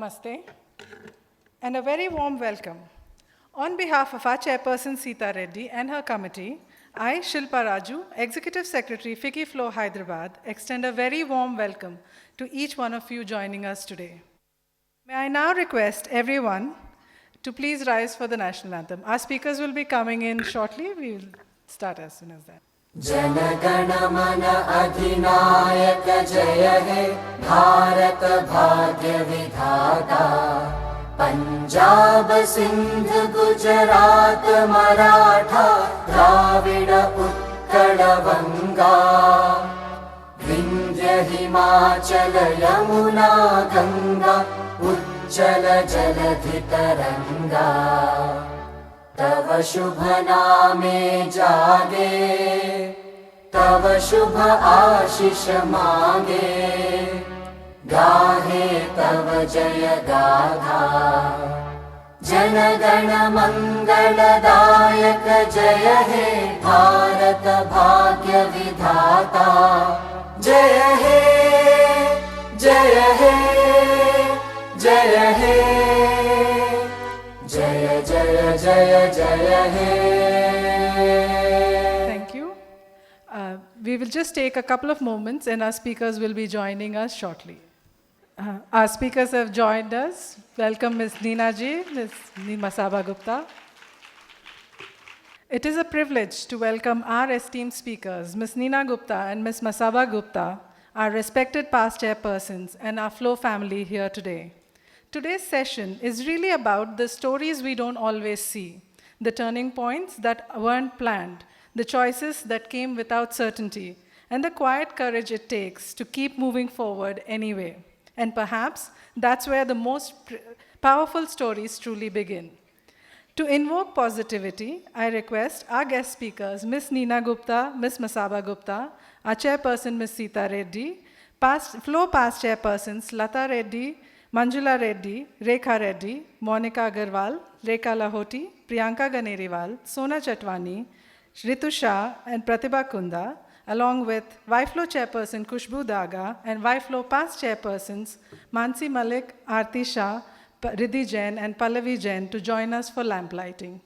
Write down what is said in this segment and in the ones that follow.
Namaste, and a very warm welcome. On behalf of our chairperson Sita Reddy and her committee, I, Shilpa Raju, Executive Secretary, FICCI Flow Hyderabad, extend a very warm welcome to each one of you joining us today. May I now request everyone to please rise for the national anthem. Our speakers will be coming in shortly. We will start as soon as that. जनगण मन अधिनायक जय हे भारत भाग्य विधाता पंजाब सिंध गुजरात मराठा द्राविड उत्कल बंगा विंध्य हिमाचल यमुना गंगा उज्जल जलधि तरंगा तव शुभ नामे जागे तव शुभ आशीष मांगे गाहे तव जय गाथा जनगण मंगलदायक जय हे भारत भाग्य विधाता जय हे जय हे जय हे जय जय जय जय हे. Thank you. We will just take a couple of moments and our speakers will be joining us shortly. Our speakers have joined us. Welcome Ms. Neena Ji, Ms. Masaba Gupta. It is a privilege to welcome our esteemed speakers, Ms. Neena Gupta and Ms. Masaba Gupta, our respected past chairpersons and our Flow family here today. Today's session is really about the stories we don't always see, the turning points that weren't planned, the choices that came without certainty, and the quiet courage it takes to keep moving forward anyway. And perhaps that's where the most powerful stories truly begin. To invoke positivity, I request our guest speakers, Ms. Neena Gupta, Ms. Masaba Gupta, our chairperson, Ms. Sita Reddy, Flow past chairpersons, Lata Reddy, Manjula Reddy, Rekha Reddy, Monica Agarwal, Rekha Lahoti, Priyanka Ganeriwal, Sona Chatwani, Ritu Shah, and Pratibha Kunda, along with YFlow chairperson Kushbu Daga and YFlow past chairpersons Mansi Malik, Aarti Shah, Riddhi Jain, and Pallavi Jain to join us for lamplighting.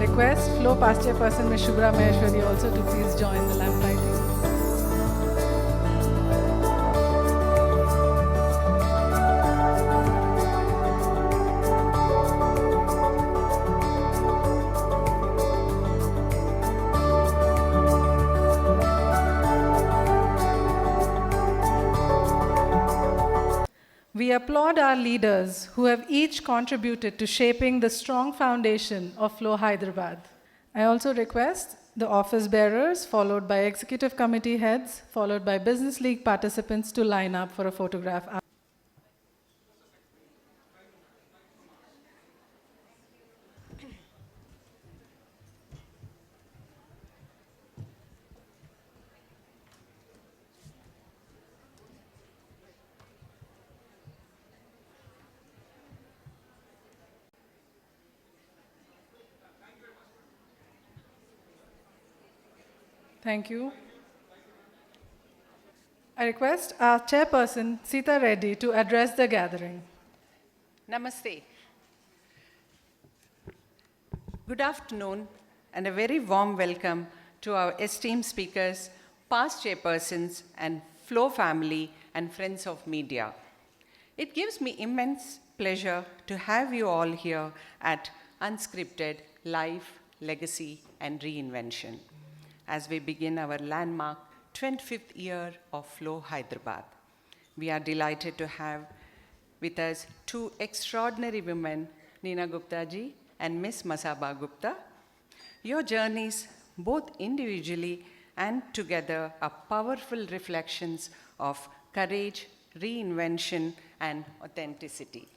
Request Flow past chairperson Ms. Shubhra Maheshwari also to please join the lamplighting. We applaud our leaders who have each contributed to shaping the strong foundation of Flow Hyderabad. I also request the office bearers, followed by executive committee heads, followed by business league participants to line up for a photograph. Thank you. I request our chairperson, Sita Reddy, to address the gathering. Namaste. Good afternoon and a very warm welcome to our esteemed speakers, past chairpersons, and Flow family and friends of media. It gives me immense pleasure to have you all here at Unscripted Life, Legacy, and Reinvention, as we begin our landmark 25th year of Flow Hyderabad. We are delighted to have with us two extraordinary women, Neena Gupta ji and Miss Masaba Gupta. Your journeys, both individually and together, are powerful reflections of courage, reinvention, and authenticity.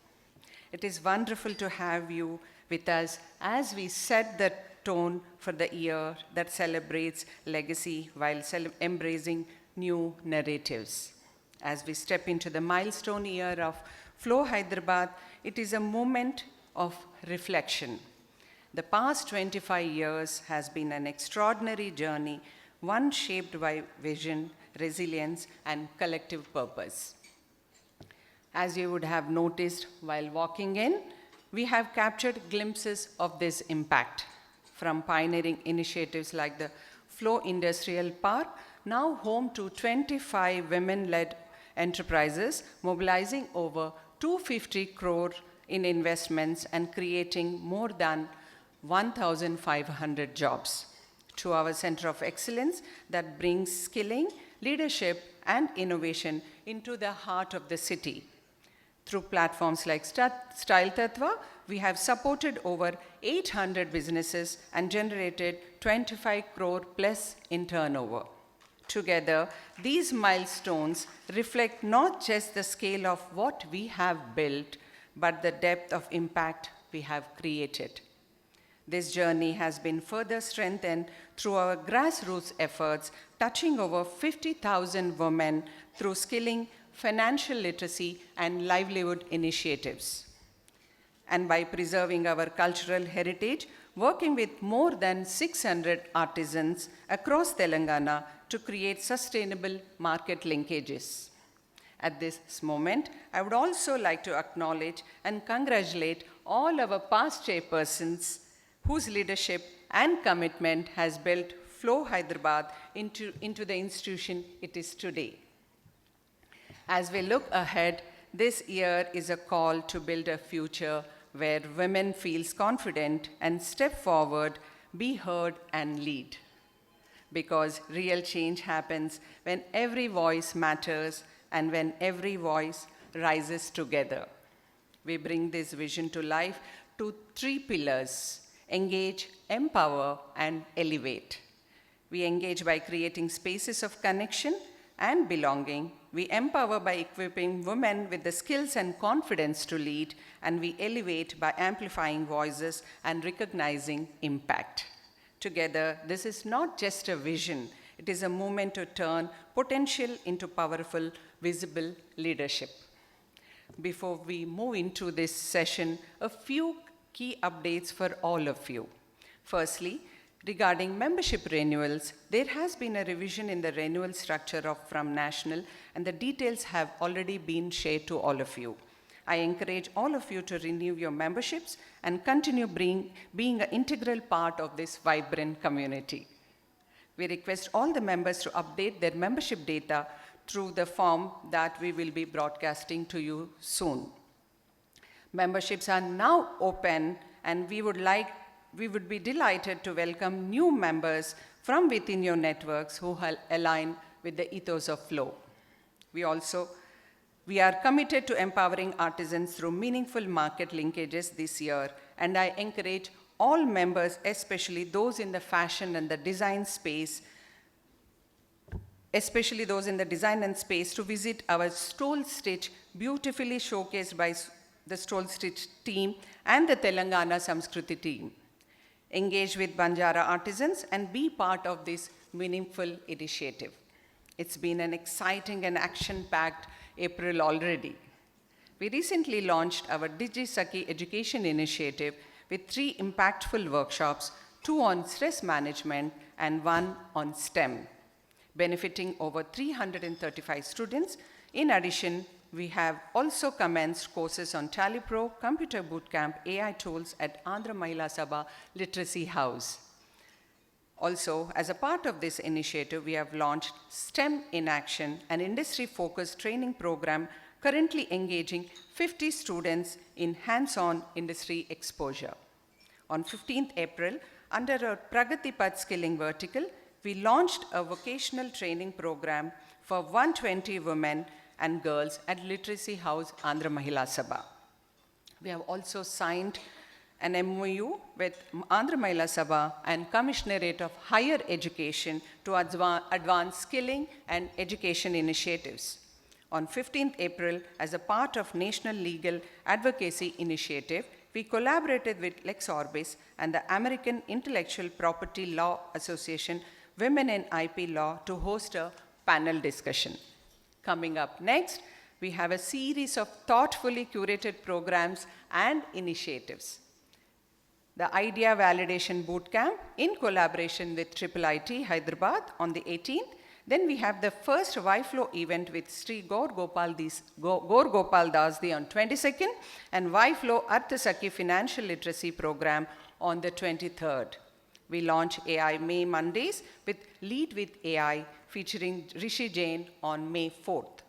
It is wonderful to have you with us as we set the tone for the year that celebrates legacy while embracing new narratives. As we step into the milestone year of Flow Hyderabad, it is a moment of reflection. The past 25 years has been an extraordinary journey, one shaped by vision, resilience, and collective purpose. As you would have noticed while walking in, we have captured glimpses of this impact, from pioneering initiatives like the Flow Industrial Park, now home to 25 women-led enterprises, mobilizing over 250 crore in investments and creating more than 1,500 jobs, to our Center of Excellence that brings skilling, leadership, and innovation into the heart of the city. Through platforms like Style Tattva, we have supported over 800 businesses and generated 25 crore plus in turnover. Together, these milestones reflect not just the scale of what we have built, but the depth of impact we have created. This journey has been further strengthened through our grassroots efforts, touching over 50,000 women through skilling, financial literacy, and livelihood initiatives. And by preserving our cultural heritage, working with more than 600 artisans across Telangana to create sustainable market linkages. At this moment, I would also like to acknowledge and congratulate all our past chairpersons whose leadership and commitment has built Flow Hyderabad into the institution it is today. As we look ahead, this year is a call to build a future where women feel confident and step forward, be heard, and lead. Because real change happens when every voice matters and when every voice rises together. We bring this vision to life to 3 pillars: engage, empower, and elevate. We engage by creating spaces of connection and belonging. We empower by equipping women with the skills and confidence to lead, and we elevate by amplifying voices and recognizing impact. Together, this is not just a vision, it is a movement to turn potential into powerful, visible leadership. Before we move into this session, a few key updates for all of you. Firstly, regarding membership renewals, there has been a revision in the renewal structure from national, and the details have already been shared to all of you. I encourage all of you to renew your memberships and continue being an integral part of this vibrant community. We request all the members to update their membership data through the form that we will be broadcasting to you soon. Memberships are now open, and we would be delighted to welcome new members from within your networks who align with the ethos of Flow. We are committed to empowering artisans through meaningful market linkages this year, and I encourage all members, especially those in the fashion and the design space, to visit our Stole Stitch, beautifully showcased by the Stole Stitch team and the Telangana Samskruti team. Engage with Banjara artisans and be part of this meaningful initiative. It's been an exciting and action-packed April already. We recently launched our DigiSakhi education initiative with 3 impactful workshops, 2 on stress management and 1 on STEM, benefiting over 335 students. In addition, we have also commenced courses on Tally Pro, Computer Bootcamp, AI tools at Andhra Mahila Sabha Literacy House. Also, as a part of this initiative, we have launched STEM in Action, an industry-focused training program currently engaging 50 students in hands-on industry exposure. On 15th April, under our Pragati Path skilling vertical, we launched a vocational training program for 120 women and girls at Literacy House, Andhra Mahila Sabha. We have also signed an MOU with Andhra Mahila Sabha and Commissionerate of Higher Education to advance skilling and education initiatives. On 15th April, as a part of National Legal Advocacy Initiative, we collaborated with Lex Orbis and the American Intellectual Property Law Association Women in IP Law to host a panel discussion. Coming up next, we have a series of thoughtfully curated programs and initiatives. The Idea Validation Bootcamp in collaboration with IIIT Hyderabad on the 18th. Then we have the first YFlow event with Sri Gaur Gopal Das on 22nd and YFlow Arthasakhi Financial Literacy Program on the 23rd. We launch AI May Mondays with Lead with AI featuring Rishi Jain on May 4th.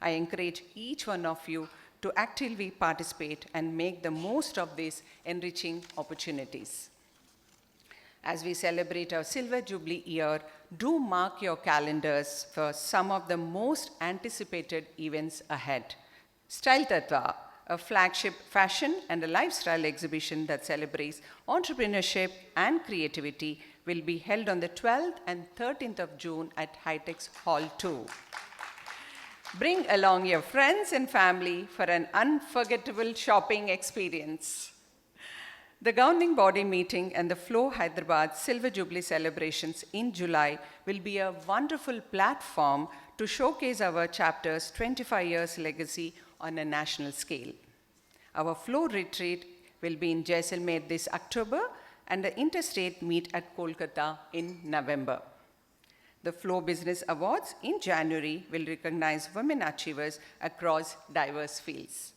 I encourage each one of you to actively participate and make the most of these enriching opportunities. As we celebrate our Silver Jubilee year, do mark your calendars for some of the most anticipated events ahead. Style Tattva, a flagship fashion and a lifestyle exhibition that celebrates entrepreneurship and creativity, will be held on the 12th and 13th of June at Hightex Hall 2. Bring along your friends and family for an unforgettable shopping experience. The governing body meeting and the Flow Hyderabad Silver Jubilee celebrations in July will be a wonderful platform to showcase our chapter's 25 years legacy on a national scale. Our Flow retreat will be in Jaisalmer this October and the interstate meet at Kolkata in November. The Flow Business Awards in January will recognize women achievers across diverse fields.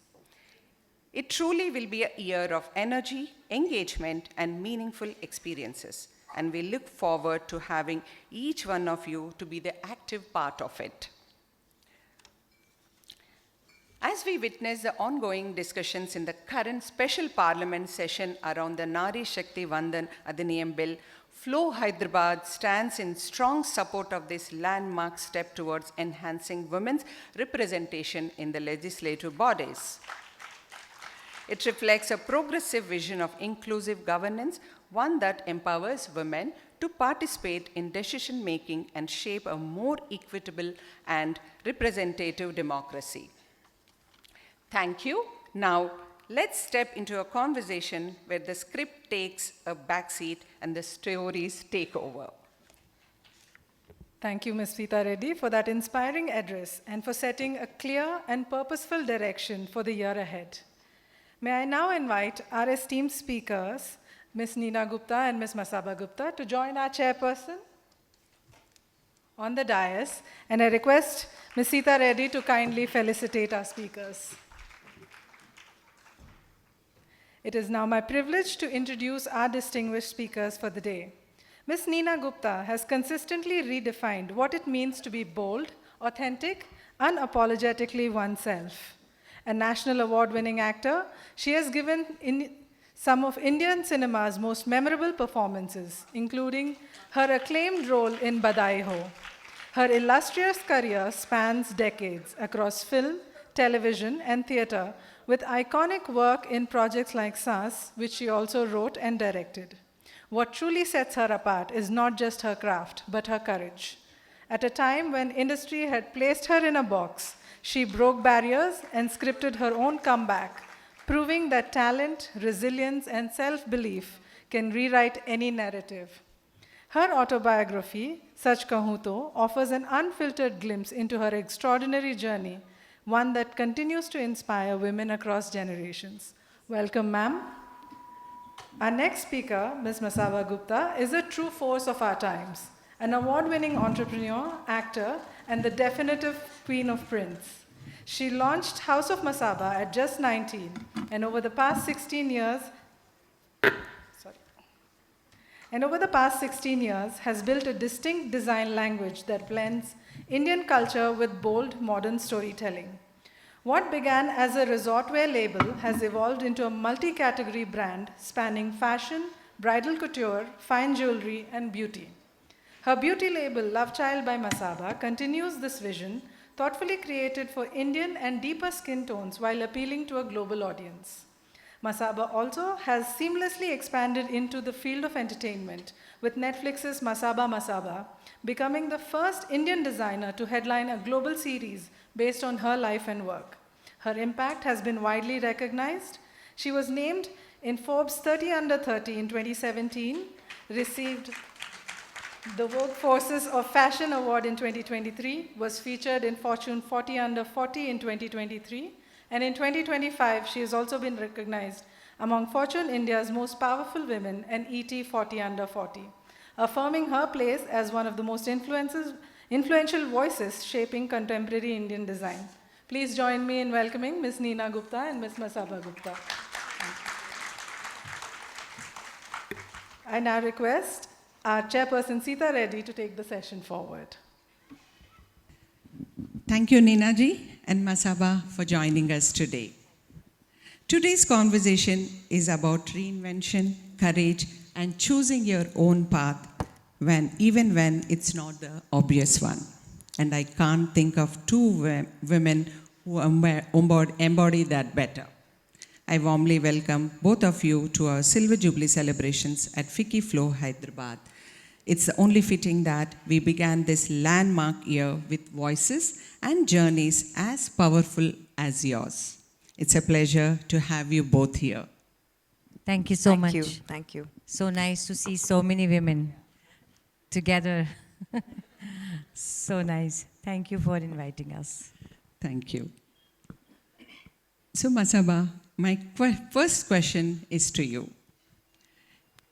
It truly will be a year of energy, engagement, and meaningful experiences, and we look forward to having each one of you to be the active part of it. As we witness the ongoing discussions in the current special parliament session around the Nari Shakti Vandan Adhiniyam Bill, Flow Hyderabad stands in strong support of this landmark step towards enhancing women's representation in the legislative bodies. It reflects a progressive vision of inclusive governance, one that empowers women to participate in decision-making and shape a more equitable and representative democracy. Thank you. Now, let's step into a conversation where the script takes a backseat and the stories take over. Thank you, Ms. Veeta Reddy, for that inspiring address and for setting a clear and purposeful direction for the year ahead. May I now invite our esteemed speakers, Ms. Neena Gupta and Ms. Masaba Gupta, to join our chairperson on the dais, and I request Ms. Seeta Reddy to kindly felicitate our speakers. It is now my privilege to introduce our distinguished speakers for the day. Ms. Neena Gupta has consistently redefined what it means to be bold, authentic, unapologetically oneself. A national award-winning actor, she has given some of Indian cinema's most memorable performances, including her acclaimed role in Badai Ho. Her illustrious career spans decades across film, television, and theater, with iconic work in projects like Saas, which she also wrote and directed. What truly sets her apart is not just her craft, but her courage. At a time when industry had placed her in a box, she broke barriers and scripted her own comeback, proving that talent, resilience, and self-belief can rewrite any narrative. Her autobiography, Sach Kahun To, offers an unfiltered glimpse into her extraordinary journey, one that continues to inspire women across generations. Welcome, ma'am. Our next speaker, Ms. Masaba Gupta, is a true force of our times, an award-winning entrepreneur, actor, and the definitive queen of prints. She launched House of Masaba at just 19, and over the past 16 years has built a distinct design language that blends Indian culture with bold modern storytelling. What began as a resort wear label has evolved into a multi-category brand spanning fashion, bridal couture, fine jewelry, and beauty. Her beauty label, Love Child by Masaba, continues this vision thoughtfully created for Indian and deeper skin tones while appealing to a global audience. Masaba also has seamlessly expanded into the field of entertainment with Netflix's Masaba Masaba, becoming the first Indian designer to headline a global series based on her life and work. Her impact has been widely recognized. She was named in Forbes 30 Under 30 in 2017, received the Workforces of Fashion Award in 2023, was featured in Fortune 40 Under 40 in 2023, and in 2025, she has also been recognized among Fortune India's most powerful women and ET 40 Under 40, affirming her place as one of the most influential voices shaping contemporary Indian design. Please join me in welcoming Ms. Neena Gupta and Ms. Masaba Gupta. I now request our chairperson Sita Reddy to take the session forward. Thank you, Neena ji and Masaba, for joining us today. Today's conversation is about reinvention, courage, and choosing your own path even when it's not the obvious one. And I can't think of two women who embody that better. I warmly welcome both of you to our Silver Jubilee celebrations at FICCI Flow, Hyderabad. It's only fitting that we began this landmark year with voices and journeys as powerful as yours. It's a pleasure to have you both here. Thank you so much. Thank you. So nice to see so many women together. So nice. Thank you for inviting us. Thank you. So, Masaba, my first question is to you.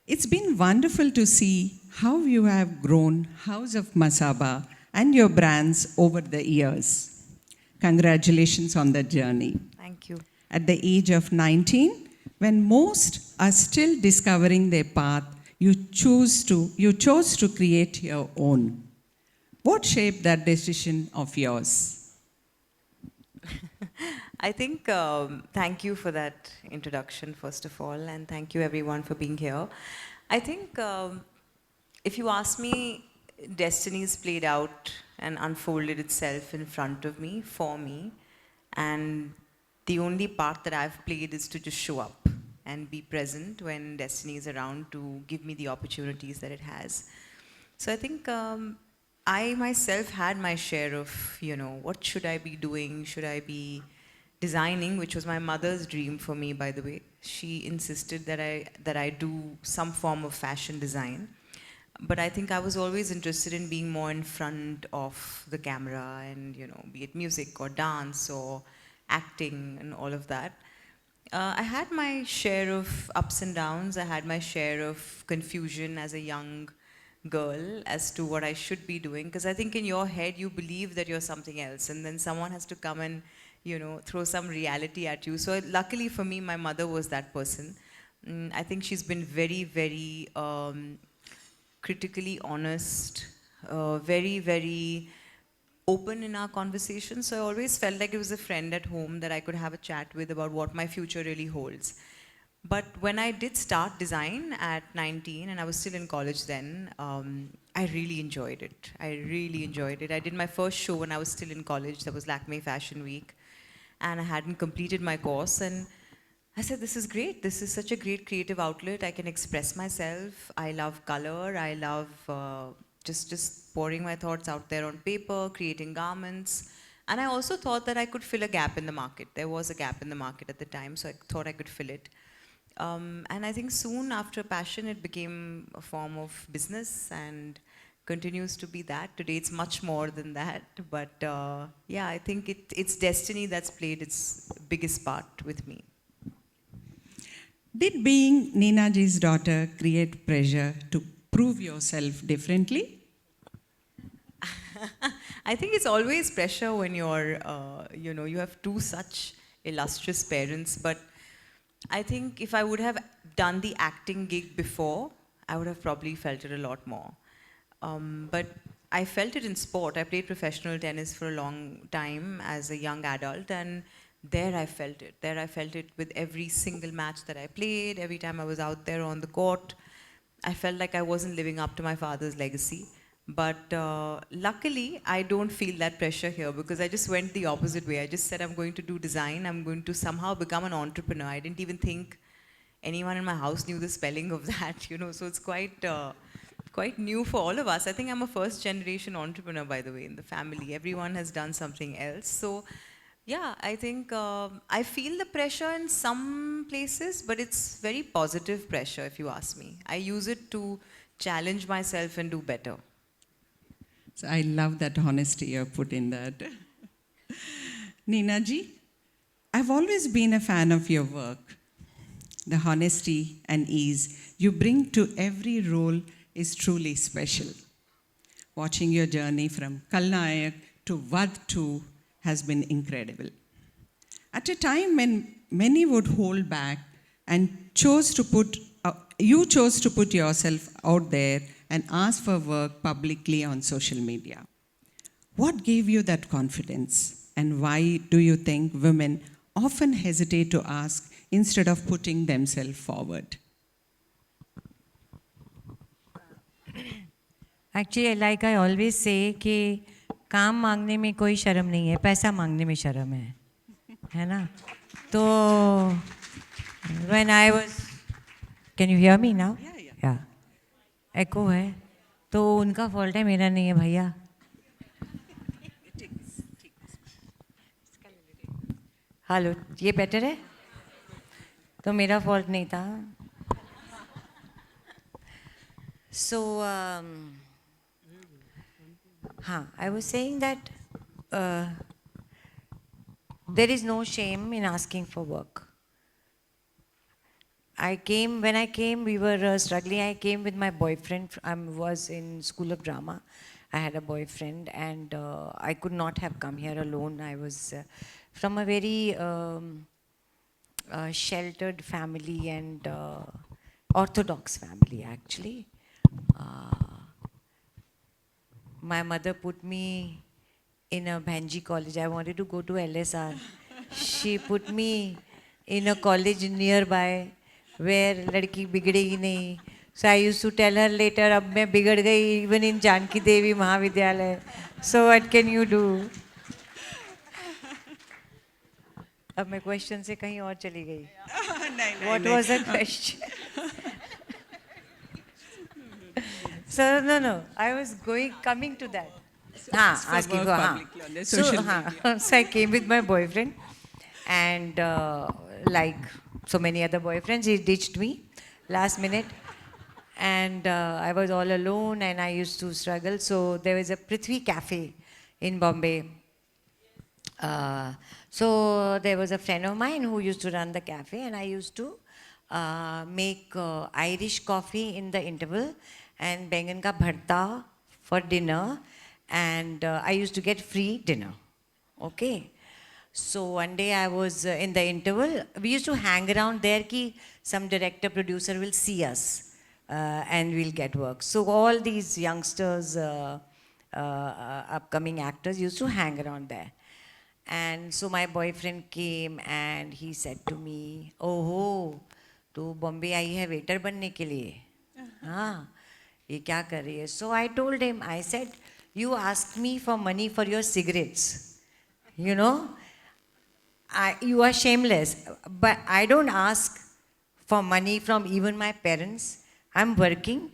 It's been wonderful to see how you have grown House of Masaba and your brands over the years. Congratulations on the journey. Thank you. At the age of 19, when most are still discovering their path, you chose to create your own. What shaped that decision of yours? I think, thank you for that introduction, first of all, and thank you everyone for being here. I think if you ask me, destiny's played out and unfolded itself in front of me, for me, and the only part that I've played is to just show up and be present when destiny is around to give me the opportunities that it has. So I think I myself had my share of, what should I be doing? Should I be designing, which was my mother's dream for me, by the way. She insisted that I do some form of fashion design. But I think I was always interested in being more in front of the camera and, be it music or dance or acting and all of that. I had my share of ups and downs. I had my share of confusion as a young girl as to what I should be doing. Because I think in your head, you believe that you're something else. And then someone has to come and, throw some reality at you. So luckily for me, my mother was that person. I think she's been very, very critically honest, very, very open in our conversations. So I always felt like it was a friend at home that I could have a chat with about what my future really holds. But when I did start design at 19, and I was still in college then, I really enjoyed it. I really enjoyed it. I did my first show when I was still in college. That was Lakme Fashion Week. And I hadn't completed my course. And I said, this is great. This is such a great creative outlet. I can express myself. I love color. I love just pouring my thoughts out there on paper, creating garments. And I also thought that I could fill a gap in the market. There was a gap in the market at the time, so I thought I could fill it. And I think soon after passion, it became a form of business and continues to be that. Today, it's much more than that. But yeah, I think it's destiny that's played its biggest part with me. Did being Neena ji's daughter create pressure to prove yourself differently? I think it's always pressure when you're, you have two such illustrious parents. But I think if I would have done the acting gig before, I would have probably felt it a lot more. But I felt it in sport. I played professional tennis for a long time as a young adult, and there I felt it. There I felt it with every single match that I played, every time I was out there on the court. I felt like I wasn't living up to my father's legacy. But luckily, I don't feel that pressure here because I just went the opposite way. I just said I'm going to do design. I'm going to somehow become an entrepreneur. I didn't even think anyone in my house knew the spelling of that, you know. So it's quite new for all of us. I think I'm a first generation entrepreneur, by the way, in the family. Everyone has done something else. So yeah, I think I feel the pressure in some places, but it's very positive pressure, if you ask me. I use it to challenge myself and do better. So I love that honesty you put in that. Neena ji, I've always been a fan of your work. The honesty and ease you bring to every role is truly special. Watching your journey from Kalnayak to Vad 2 has been incredible. At a time when many would hold back and you chose to put yourself out there and ask for work publicly on social media. What gave you that confidence, and why do you think women often hesitate to ask instead of putting themselves forward? Actually, like I always say कि काम मांगने में कोई शर्म नहीं है, पैसा मांगने में शर्म है ना? तो when I was, can you hear me now? Yeah. Echo है, तो उनका fault है, मेरा नहीं है भैया. हेलो, ये better है? तो मेरा fault नहीं था. So, I was saying that there is no shame in asking for work. When I came, we were struggling. I came with my boyfriend. I was in School of Drama. I had a boyfriend, and I could not have come here alone. I was from a very sheltered family and orthodox family, actually. My mother put me in a Bhanji college. I wanted to go to LSR. She put me in a college nearby where ladki bigdegi nahi. So I used to tell her later, ab main bigad gayi even in Janki Devi Mahavidyalaya. So what can you do? अब मैं question से कहीं और चली गई. What was the question? So no, I was coming to that. Asking for So I came with my boyfriend, and like so many other boyfriends, he ditched me last minute, and I was all alone, and I used to struggle. So there was a Prithvi Cafe in Bombay. So there was a friend of mine who used to run the cafe, and I used to make Irish coffee in the interval and bengan ka bharta for dinner, and I used to get free dinner. Okay. So one day I was in the interval. We used to hang around there ki some director, producer will see us and we'll get work. So all these youngsters, upcoming actors used to hang around there. And so my boyfriend came and he said to me, "Oh, tu Bombay aayi hai waiter बनने के लिए? हाँ, ये क्या कर रही है?" So I told him, I said, "You asked me for money for your cigarettes. You know, you are shameless. But I don't ask for money from even my parents. I'm working,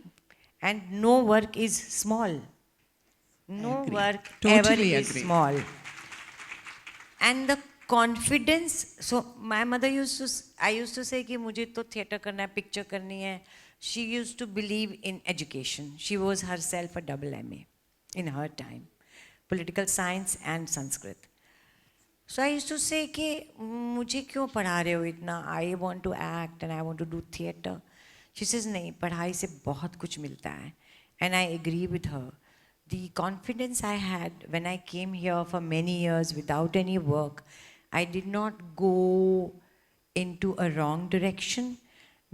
and no work is small. No work ever is small." And the confidence, so my mother I used to say कि मुझे तो theatre करना है, picture करनी है. She used to believe in education. She was herself a double MA in her time, political science and Sanskrit. So I used to say कि मुझे क्यों पढ़ा रहे हो इतना? I want to act and I want to do theatre. She says नहीं, पढ़ाई से बहुत कुछ मिलता है. And I agree with her. The confidence I had when I came here for many years without any work, I did not go into a wrong direction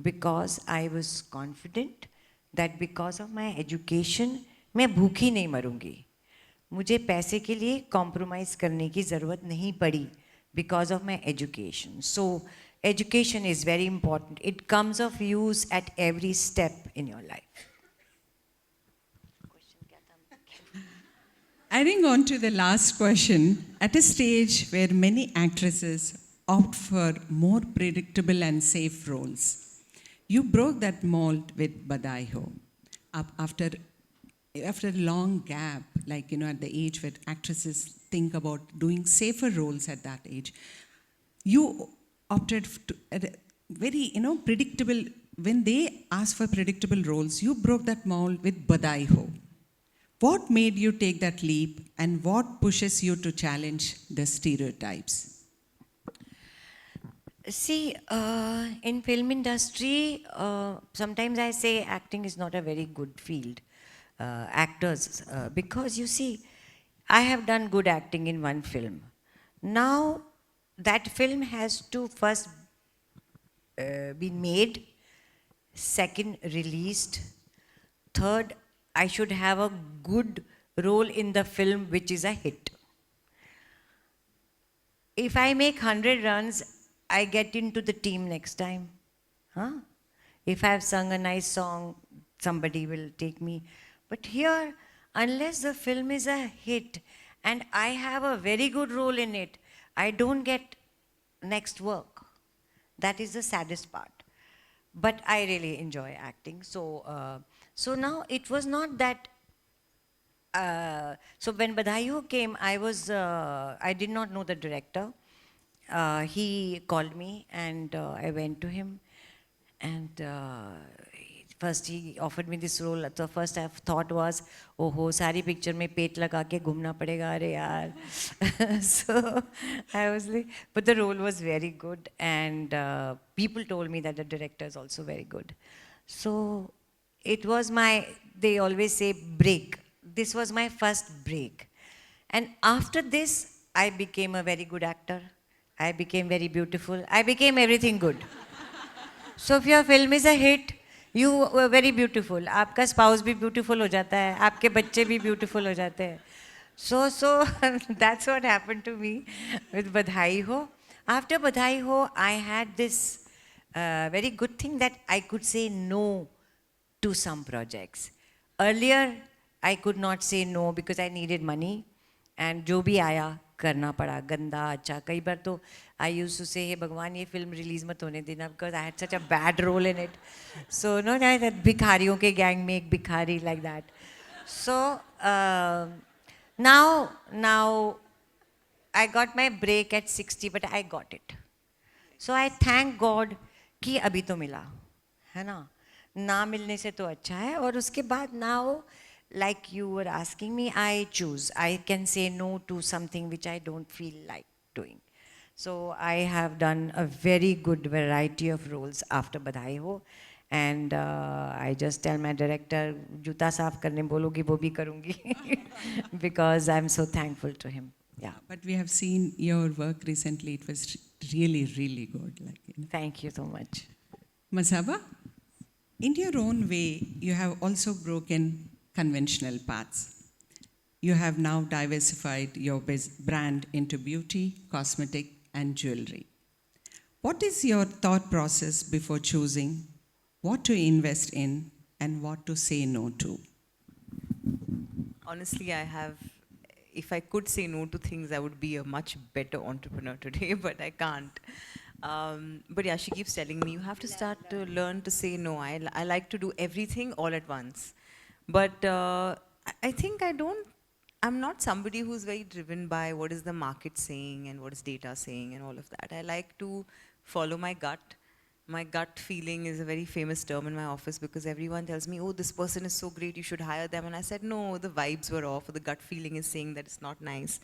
because I was confident that because of my education, मैं भूखी नहीं मरूंगी. मुझे पैसे के लिए compromise करने की ज़रूरत नहीं पड़ी because of my education. So education is very important. It comes of use at every step in your life. Adding on to the last question, at a stage where many actresses opt for more predictable and safe roles, you broke that mold with Badai Ho. After a long gap, like at the age where actresses think about doing safer roles at that age, you opted at a very predictable. When they asked for predictable roles, you broke that mold with Badai Ho. What made you take that leap, and what pushes you to challenge the stereotypes? See, in film industry, sometimes I say acting is not a very good field, actors, because you see, I have done good acting in one film. Now, that film has to first be made, second released, third I should have a good role in the film which is a hit. If I make 100 runs, I get into the team next time. Huh? If I've sung a nice song, somebody will take me. But here, unless the film is a hit and I have a very good role in it, I don't get next work. That is the saddest part. But I really enjoy acting. So now it was not that. So when Badai Ho came, I did not know the director. He called me and I went to him. And first he offered me this role. The first thought was, oh ho, sari picture mein pet laga ke ghumna padega, are yaar. So I was like, but the role was very good, and people told me that the director is also very good. So it was they always say break. This was my first break. And after this, I became a very good actor. I became very beautiful. I became everything good. So if your film is a hit, you were very beautiful. आपका spouse भी beautiful हो जाता है, आपके बच्चे भी beautiful हो जाते हैं. So that's what happened to me with Badhai Ho. After Badhai Ho, I had this very good thing that I could say no to some projects. Earlier, I could not say no because I needed money, and जो भी आया करना पड़ा, गंदा अच्छा. कई बार तो I used to say, hey भगवान ये film release मत होने देना, because I had such a bad role in it. So no, that भिखारियों के gang में एक भिखारी like that. So now I got my break at 60, but I got it. So I thank God कि अभी तो मिला, है ना? ना मिलने से तो अच्छा है. और उसके बाद now, like you were asking me, I choose. I can say no to something which I don't feel like doing. So I have done a very good variety of roles after Badhai Ho, and I just tell my director, जूता साफ करने बोलोगी वो भी करूँगी, because I'm so thankful to him. Yeah. But we have seen your work recently. It was really, really good. Thank you so much. Masaba, in your own way, you have also broken conventional paths. You have now diversified your brand into beauty, cosmetic, and jewelry. What is your thought process before choosing what to invest in and what to say no to? Honestly, if I could say no to things, I would be a much better entrepreneur today, but I can't. But yeah, she keeps telling me, you have to start to learn to say no. I like to do everything all at once. But I think I'm not somebody who's very driven by what is the market saying and what is data saying and all of that. I like to follow my gut. My gut feeling is a very famous term in my office because everyone tells me, oh, this person is so great, you should hire them. And I said, no, the vibes were off, or the gut feeling is saying that it's not nice.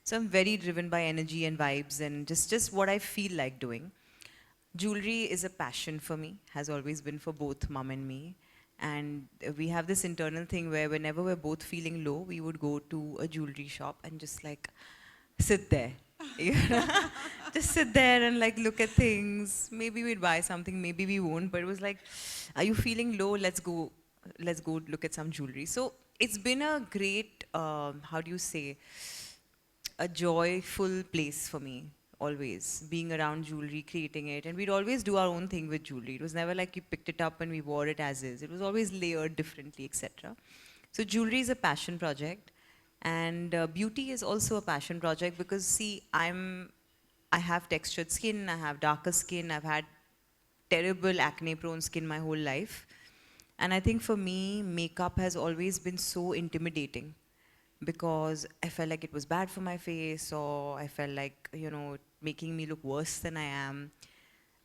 So I'm very driven by energy and vibes and just what I feel like doing. Jewelry is a passion for me, has always been for both mom and me. And we have this internal thing where whenever we're both feeling low, we would go to a jewelry shop and just like sit there. You know? Just sit there and like look at things. Maybe we'd buy something, maybe we won't. But it was like, are you feeling low? Let's go look at some jewelry. So it's been a great, how do you say, a joyful place for me. Always being around jewelry, creating it, and we'd always do our own thing with jewelry. It was never like you picked it up and we wore it as is. It was always layered differently, etc. So jewelry is a passion project, And beauty is also a passion project because see, I have textured skin, I have darker skin, I've had terrible acne prone skin my whole life. And I think for me, makeup has always been so intimidating because I felt like it was bad for my face, or I felt like, making me look worse than I am.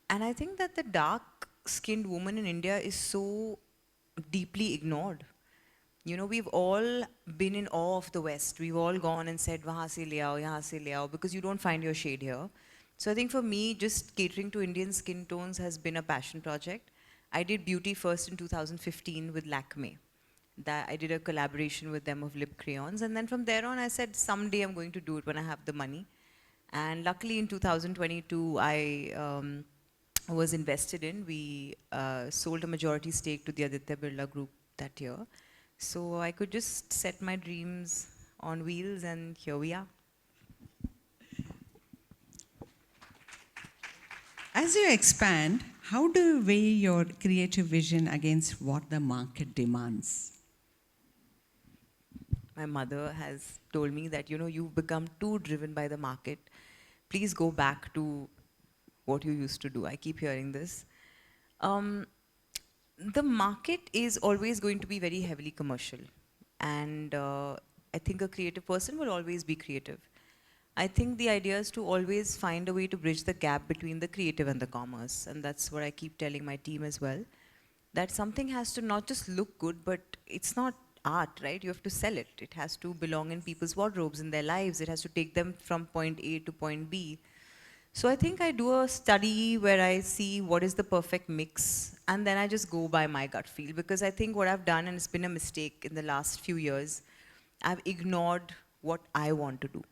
And I think that the dark skinned woman in India is so deeply ignored. We've all been in awe of the West. We've all gone and said, "Wahan se le aao, yahan se le aao," because you don't find your shade here. So I think for me, just catering to Indian skin tones has been a passion project. I did beauty first in 2015 with Lakme. That I did a collaboration with them of lip crayons, and then from there on, I said someday I'm going to do it when I have the money. And luckily, in 2022, I was invested in. We sold a majority stake to the Aditya Birla Group that year. So I could just set my dreams on wheels, and here we are. As you expand, how do you weigh your creative vision against what the market demands? My mother has told me that, you've become too driven by the market. Please go back to what you used to do. I keep hearing this. The market is always going to be very heavily commercial. And I think a creative person will always be creative. I think the idea is to always find a way to bridge the gap between the creative and the commerce. And that's what I keep telling my team as well. That something has to not just look good, but it's not art, right? You have to sell it. It has to belong in people's wardrobes, in their lives. It has to take them from point A to point B. So I think I do a study where I see what is the perfect mix, and then I just go by my gut feel, because I think what I've done, and it's been a mistake in the last few years, I've ignored what I want to do.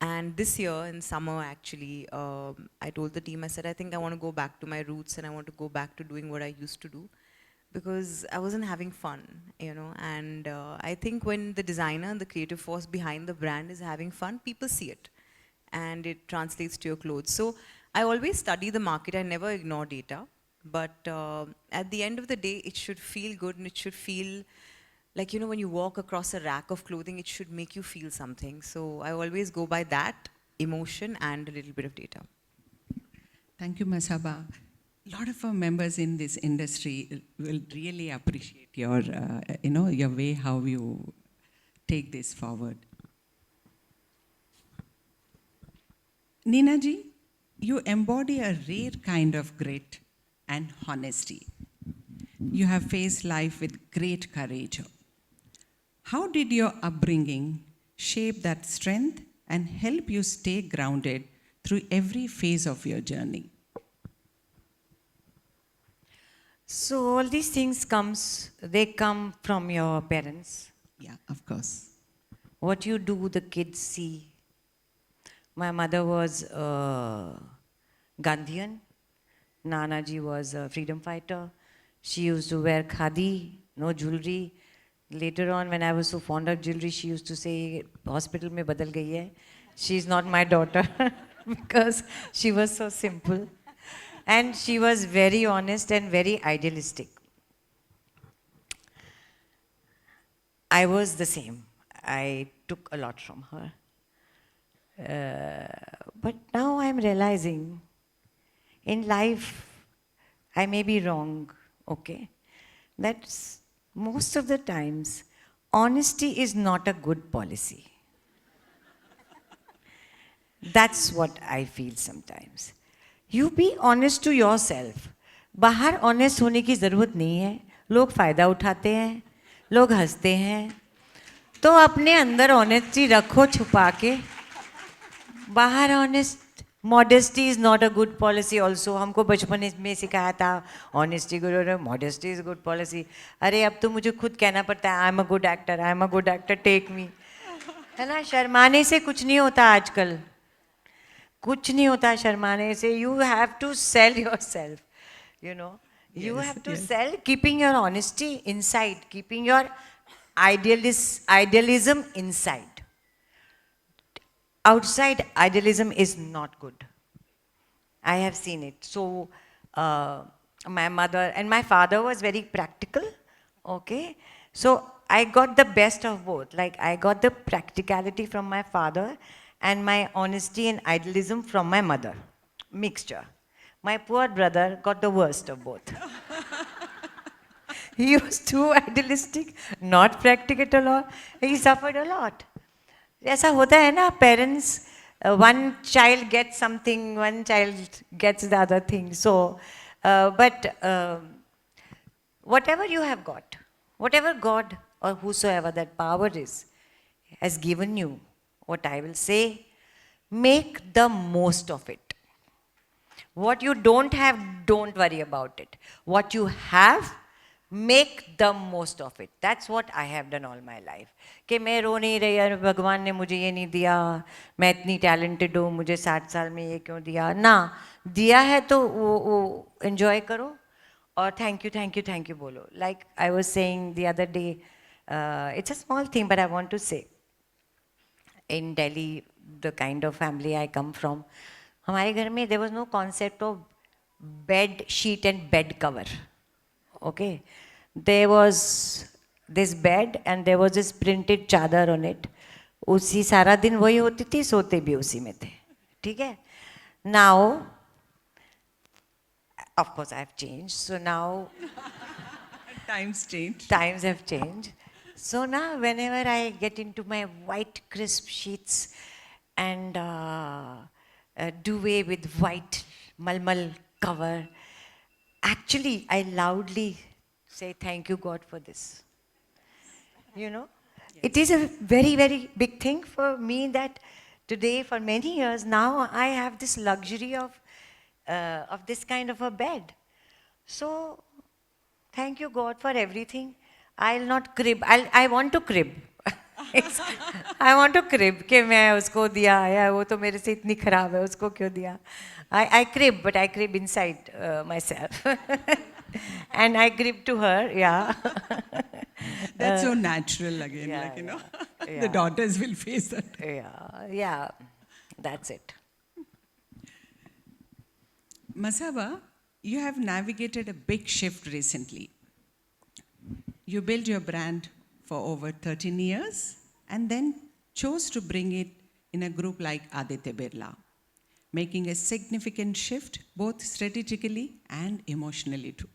And this year in summer, actually, I told the team, I said, I think I want to go back to my roots and I want to go back to doing what I used to do, because I wasn't having fun, and I think when the designer and the creative force behind the brand is having fun, people see it and it translates to your clothes. So I always study the market. I never ignore data, but at the end of the day, it should feel good, and it should feel like, when you walk across a rack of clothing, it should make you feel something. So I always go by that, emotion and a little bit of data. Thank you, Masaba. A lot of our members in this industry will really appreciate your, your way how you take this forward. Neena ji, you embody a rare kind of grit and honesty. You have faced life with great courage. How did your upbringing shape that strength and help you stay grounded through every phase of your journey? So all these things they come from your parents. Yeah, of course. What you do, the kids see. My mother was a Gandhian. Nana ji was a freedom fighter. She used to wear khadi, no jewelry. Later on, when I was so fond of jewelry, she used to say, hospital mein badal gayi hai. She's not my daughter because she was so simple. And she was very honest and very idealistic. I was the same. I took a lot from her. But now I'm realizing in life, I may be wrong, okay? That's most of the times, honesty is not a good policy. That's what I feel sometimes. You be honest to yourself. बाहर honest होने की ज़रूरत नहीं है. लोग फ़ायदा उठाते हैं, लोग हंसते हैं. तो अपने अंदर honesty रखो छुपा के. बाहर honest. Modesty is not a good policy also. हमको बचपन में सिखाया था honesty good और modesty is good policy. अरे अब तो मुझे खुद कहना पड़ता है I'm a good actor, I'm a good actor, take me. है ना, शर्माने से कुछ नहीं होता आजकल. कुछ नहीं होता शर्माने से. You have to sell yourself, You have to sell, keeping your honesty inside, keeping your idealism inside. Outside idealism is not good. I have seen it. So my mother and my father was very practical, okay? So I got the best of both. Like I got the practicality from my father and my honesty and idealism from my mother. Mixture. My poor brother got the worst of both. He was too idealistic, not practical at all. He suffered a lot. ऐसा होता है ना, parents, one child gets something, one child gets the other thing. So, but whatever you have got, whatever God or whosoever that power is has given you, what I will say, make the most of it. What you don't have, don't worry about it. What you have, make the most of it. That's what I have done all my life. कि मैं रो नहीं रही यार, भगवान ने मुझे ये नहीं दिया, मैं इतनी टैलेंटेड हूँ, मुझे 60 साल में ये क्यों दिया ना, दिया है तो वो enjoy करो और thank you बोलो. Like I was saying the other day, it's a small thing but I want to say, in Delhi, the kind of family I come from, हमारे घर में there was no concept of bed sheet and bed cover. Okay, there was this bed and there was this printed चादर on it. उसी सारा दिन वही होती थी, सोते भी उसी में थे. ठीक है? Now, of course, I have changed. So now Times change. times have changed. So now, whenever I get into my white crisp sheets and a duvet with white malmal cover, actually, I loudly say, thank you, God, for this. You know? It is a very, very big thing for me that today, for many years now, I have this luxury of this kind of a bed. So, thank you, God, for everything. I'll not crib. I want to crib. I want to crib कि मैं उसको दिया या वो तो मेरे से इतनी खराब है, उसको क्यों दिया? I crib, but I crib inside myself. And I crib to her, yeah. That's so natural again, yeah, like, you know, yeah. the daughters will face that. Yeah, that's it. Masaba, you have navigated a big shift recently. You built your brand for over 13 years and then chose to bring it in a group like Aditya Birla, making a significant shift both strategically and emotionally too.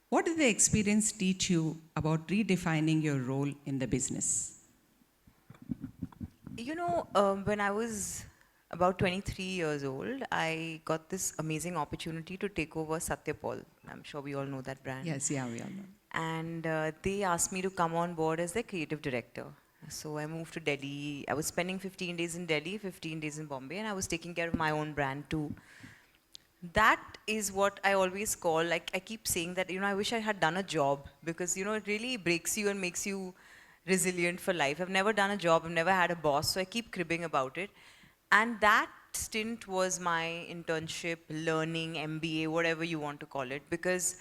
What did the experience teach you about redefining your role in the business? You know, when I was about 23 years old, I got this amazing opportunity to take over Satyapal. I'm sure we all know that brand. Yes, yeah, we all know. And they asked me to come on board as their creative director. So I moved to Delhi. I was spending 15 days in Delhi, 15 days in Bombay, and I was taking care of my own brand too. That is what I always call, like I keep saying that, you know, I wish I had done a job because, you know, it really breaks you and makes you resilient for life. I've never done a job, I've never had a boss, so I keep cribbing about it. And that stint was my internship, learning, MBA, whatever you want to call it, because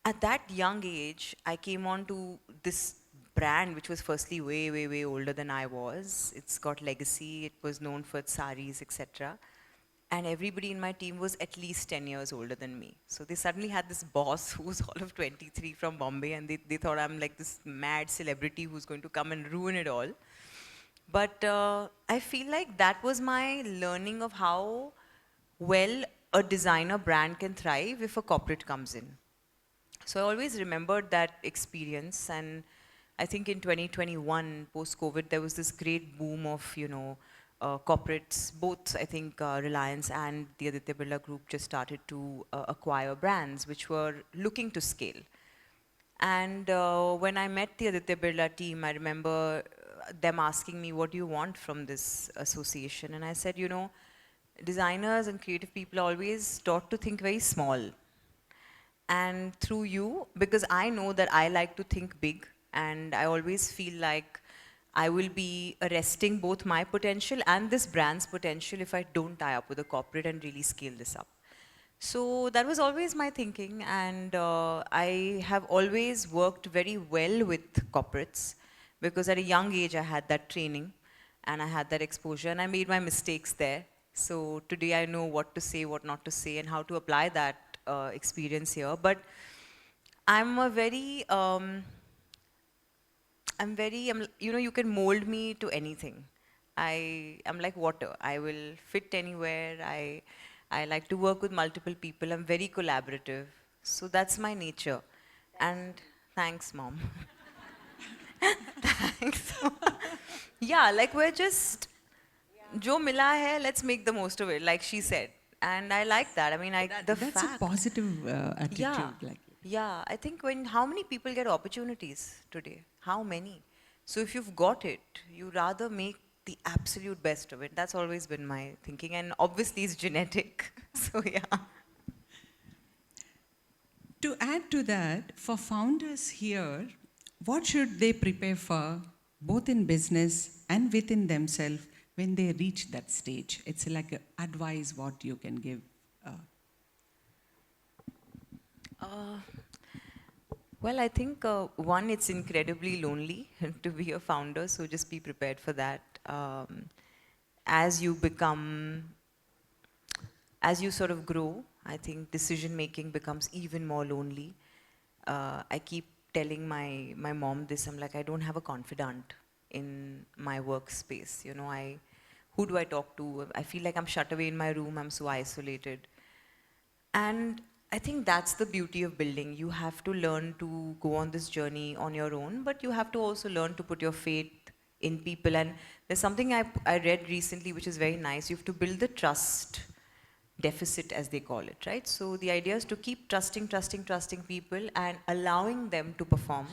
at that young age, I came on to this brand, which was firstly way, way, way older than I was. It's got legacy, it was known for its saris, etc. And everybody in my team was at least 10 years older than me. So they suddenly had this boss who was all of 23 from Bombay, and they thought I'm like this mad celebrity who's going to come and ruin it all. But I feel like that was my learning of how well a designer brand can thrive if a corporate comes in. So I always remembered that experience, and I think in 2021, post-COVID, there was this great boom of, you know, corporates, both I think Reliance and the Aditya Birla Group just started to acquire brands which were looking to scale. And when I met the Aditya Birla team, I remember them asking me, what do you want from this association? And I said, you know, designers and creative people are always taught to think very small. And through you, because I know that I like to think big, and I always feel like I will be arresting both my potential and this brand's potential if I don't tie up with a corporate and really scale this up. So that was always my thinking, and I have always worked very well with corporates because at a young age I had that training and I had that exposure, and I made my mistakes there. So today I know what to say, what not to say, and how to apply that experience here. But I'm a very you can mold me to anything. I'm like water. I will fit anywhere. I like to work with multiple people. I'm very collaborative. So that's my nature. And thanks, mom. Thanks. Yeah, like we're just, jo mila hai, let's make the most of it, like she said. And I like that. I mean, That's a positive attitude. yeah. Like, Yeah, I think how many people get opportunities today? How many? So if you've got it, you rather make the absolute best of it. That's always been my thinking. And obviously it's genetic. So yeah. to add to that, for founders here, what should they prepare for, both in business and within themselves, when they reach that stage? It's like a advice what you can give. Well, I think one, it's incredibly lonely to be a founder, so just be prepared for that. As you sort of grow, I think decision making becomes even more lonely. I keep telling my mom this. I'm like, I don't have a confidant in my workspace. You know, who do I talk to? I feel like I'm shut away in my room. I'm so isolated. And I think that's the beauty of building. You have to learn to go on this journey on your own, but you have to also learn to put your faith in people. And there's something I read recently which is very nice. You have to build the trust deficit, as they call it, right? So the idea is to keep trusting people and allowing them to perform,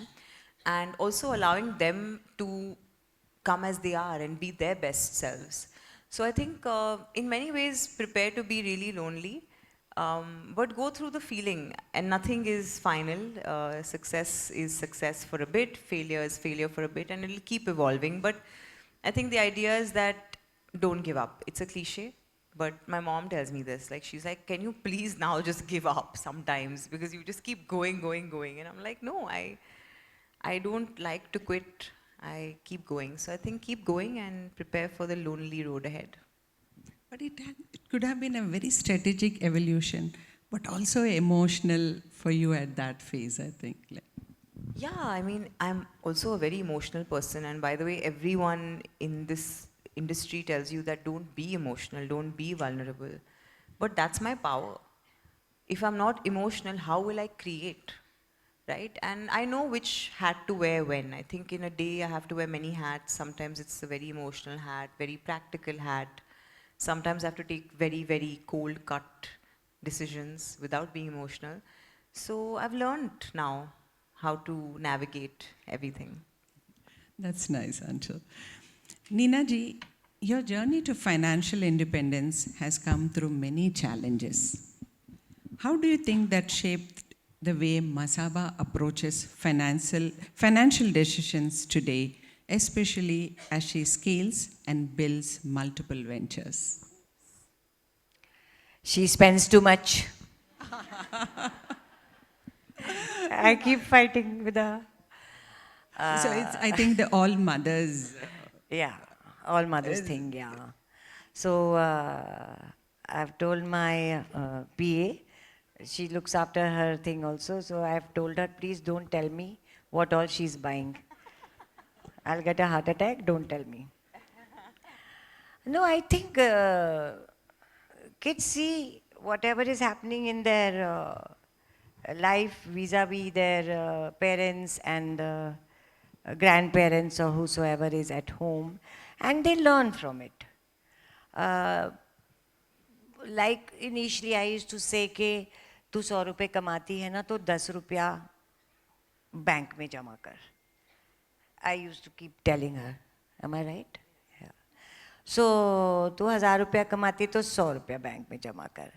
and also allowing them to come as they are and be their best selves. So I think in many ways prepare to be really lonely, but go through the feeling, and nothing is final. Success is success for a bit, failure is failure for a bit, and it'll keep evolving. But I think the idea is that don't give up. It's a cliche, but my mom tells me this. Like, she's like, can you please now just give up sometimes, because you just keep going. And I'm like, no, I don't like to quit. I keep going. So I think keep going and prepare for the lonely road ahead. But it could have been a very strategic evolution, but also emotional for you at that phase, I think. Like, Yeah, I mean, I'm also a very emotional person. And by the way, everyone in this industry tells you that don't be emotional, don't be vulnerable. But that's my power. If I'm not emotional, how will I create? Right? And I know which hat to wear when. I think in a day I have to wear many hats. Sometimes it's a very emotional hat, very practical hat. Sometimes I have to take very, very cold cut decisions without being emotional. So I've learned now how to navigate everything. that's nice, Anshul. Neena ji, your journey to financial independence has come through many challenges. How do you think that shaped the way Masaba approaches financial decisions today, especially as she scales and builds multiple ventures? She spends too much. I keep fighting with her. So it's, I think, the all mothers. Yeah, all mothers thing, yeah. So I've told my PA, she looks after her thing also, so I've told her, please don't tell me what all she's buying. I'll get a heart attack, don't tell me. No, I think kids see whatever is happening in their life vis-a-vis their parents and grandparents or whosoever is at home, and they learn from it. Like initially I used to say कि तू 100 रुपए कमाती है ना तो 10 रुपया bank में जमा कर. I used to keep telling her, am I right? Yeah. So तू 1000 रुपया कमाती तो 100 रुपया बैंक में जमा कर.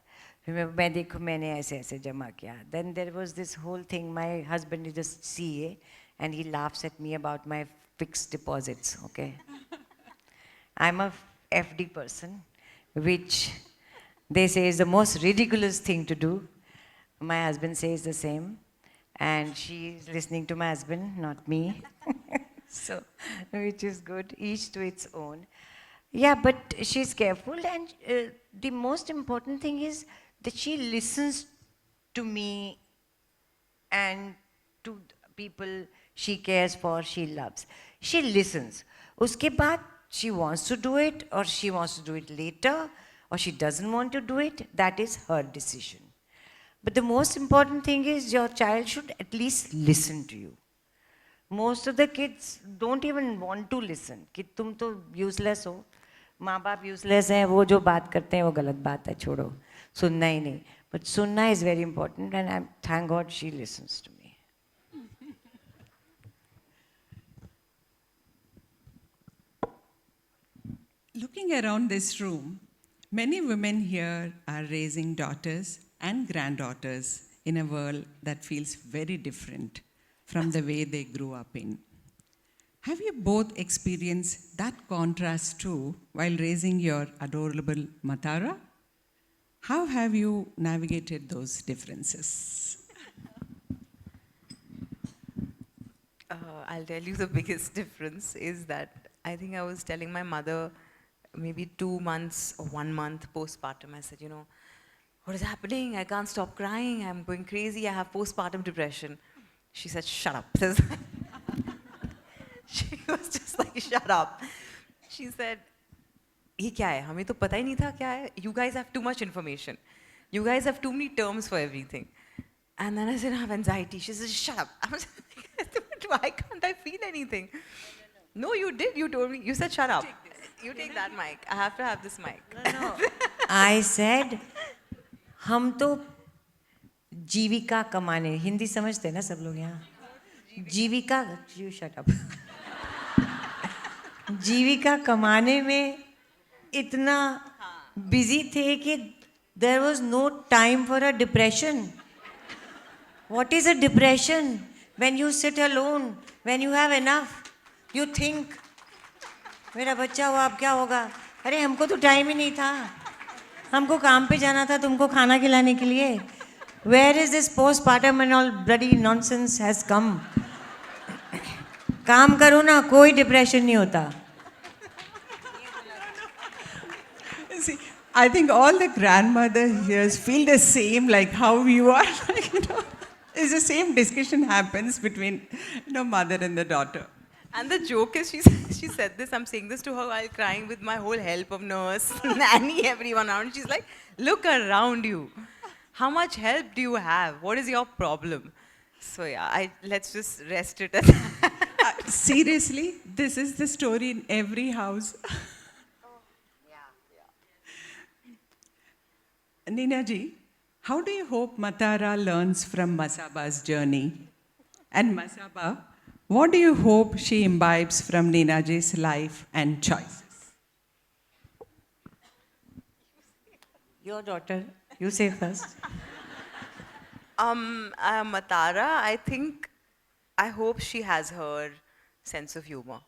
फिर मैं देखूँ मैंने ऐसे ऐसे जमा किया. Then there was this whole thing. My husband is a CA and he laughs at me about my fixed deposits. Okay. I'm a FD person, which they say is the most ridiculous thing to do. My husband says the same, and she's listening to my husband, not me. So, which is good, each to its own. Yeah, but she's careful, and the most important thing is that she listens to me and to people she cares for, she loves. She listens. Uske baad, she wants to do it or she wants to do it later or she doesn't want to do it, that is her decision. But the most important thing is your child should at least listen to you. Most of the kids don't even want to listen. कि तुम तो useless हो, माँ बाप useless हैं, वो जो बात करते हैं वो गलत बात है, छोड़ो, सुनना ही नहीं. But sunna is very important, and I thank God she listens to me. Looking around this room, many women here are raising daughters and granddaughters in a world that feels very different from the way they grew up in. Have you both experienced that contrast too while raising your adorable Matara? How have you navigated those differences? I'll tell you the biggest difference is that I think I was telling my mother maybe 2 months or 1 month postpartum. I said, you know, what is happening? I can't stop crying. I'm going crazy. I have postpartum depression. She said, shut up. She was just like, shut up. She said, ये क्या है? हमें तो पता ही नहीं था क्या है. You guys have too much information. You guys have too many terms for everything. And then I said, I have anxiety. She said, shut up. I was like, why can't I feel anything? No, you did. You told me. You said, shut up. You take that mic. I have to have this mic. I said, हम तो जीविका कमाने, हिंदी समझते हैं ना सब लोग यहाँ? जीविका, you shut up. जीविका कमाने में इतना busy थे कि there was no time for a depression. What is a depression? When you sit alone, when you have enough, you think, मेरा बच्चा हुआ अब क्या होगा? अरे हमको तो टाइम ही नहीं था. हमको काम पे जाना था तुमको खाना खिलाने के लिए. Where is this postpartum and all bloody nonsense has come? काम करो ना, कोई डिप्रेशन नहीं होता. See, I think all the grandmothers here feel the same, like how you are. Like, it's the same discussion happens between, mother and the daughter. And the joke is, she said this, I'm saying this to her while crying with my whole help of nurse, nanny, everyone around. She's like, look around you. How much help do you have? What is your problem? So yeah, let's just rest it at that. Seriously, this is the story in every house. Nina ji, how do you hope Matara learns from Masaba's journey? And Masaba, what do you hope she imbibes from Nina ji's life and choices? Your daughter, you say first. Matara, I hope she has her sense of humor.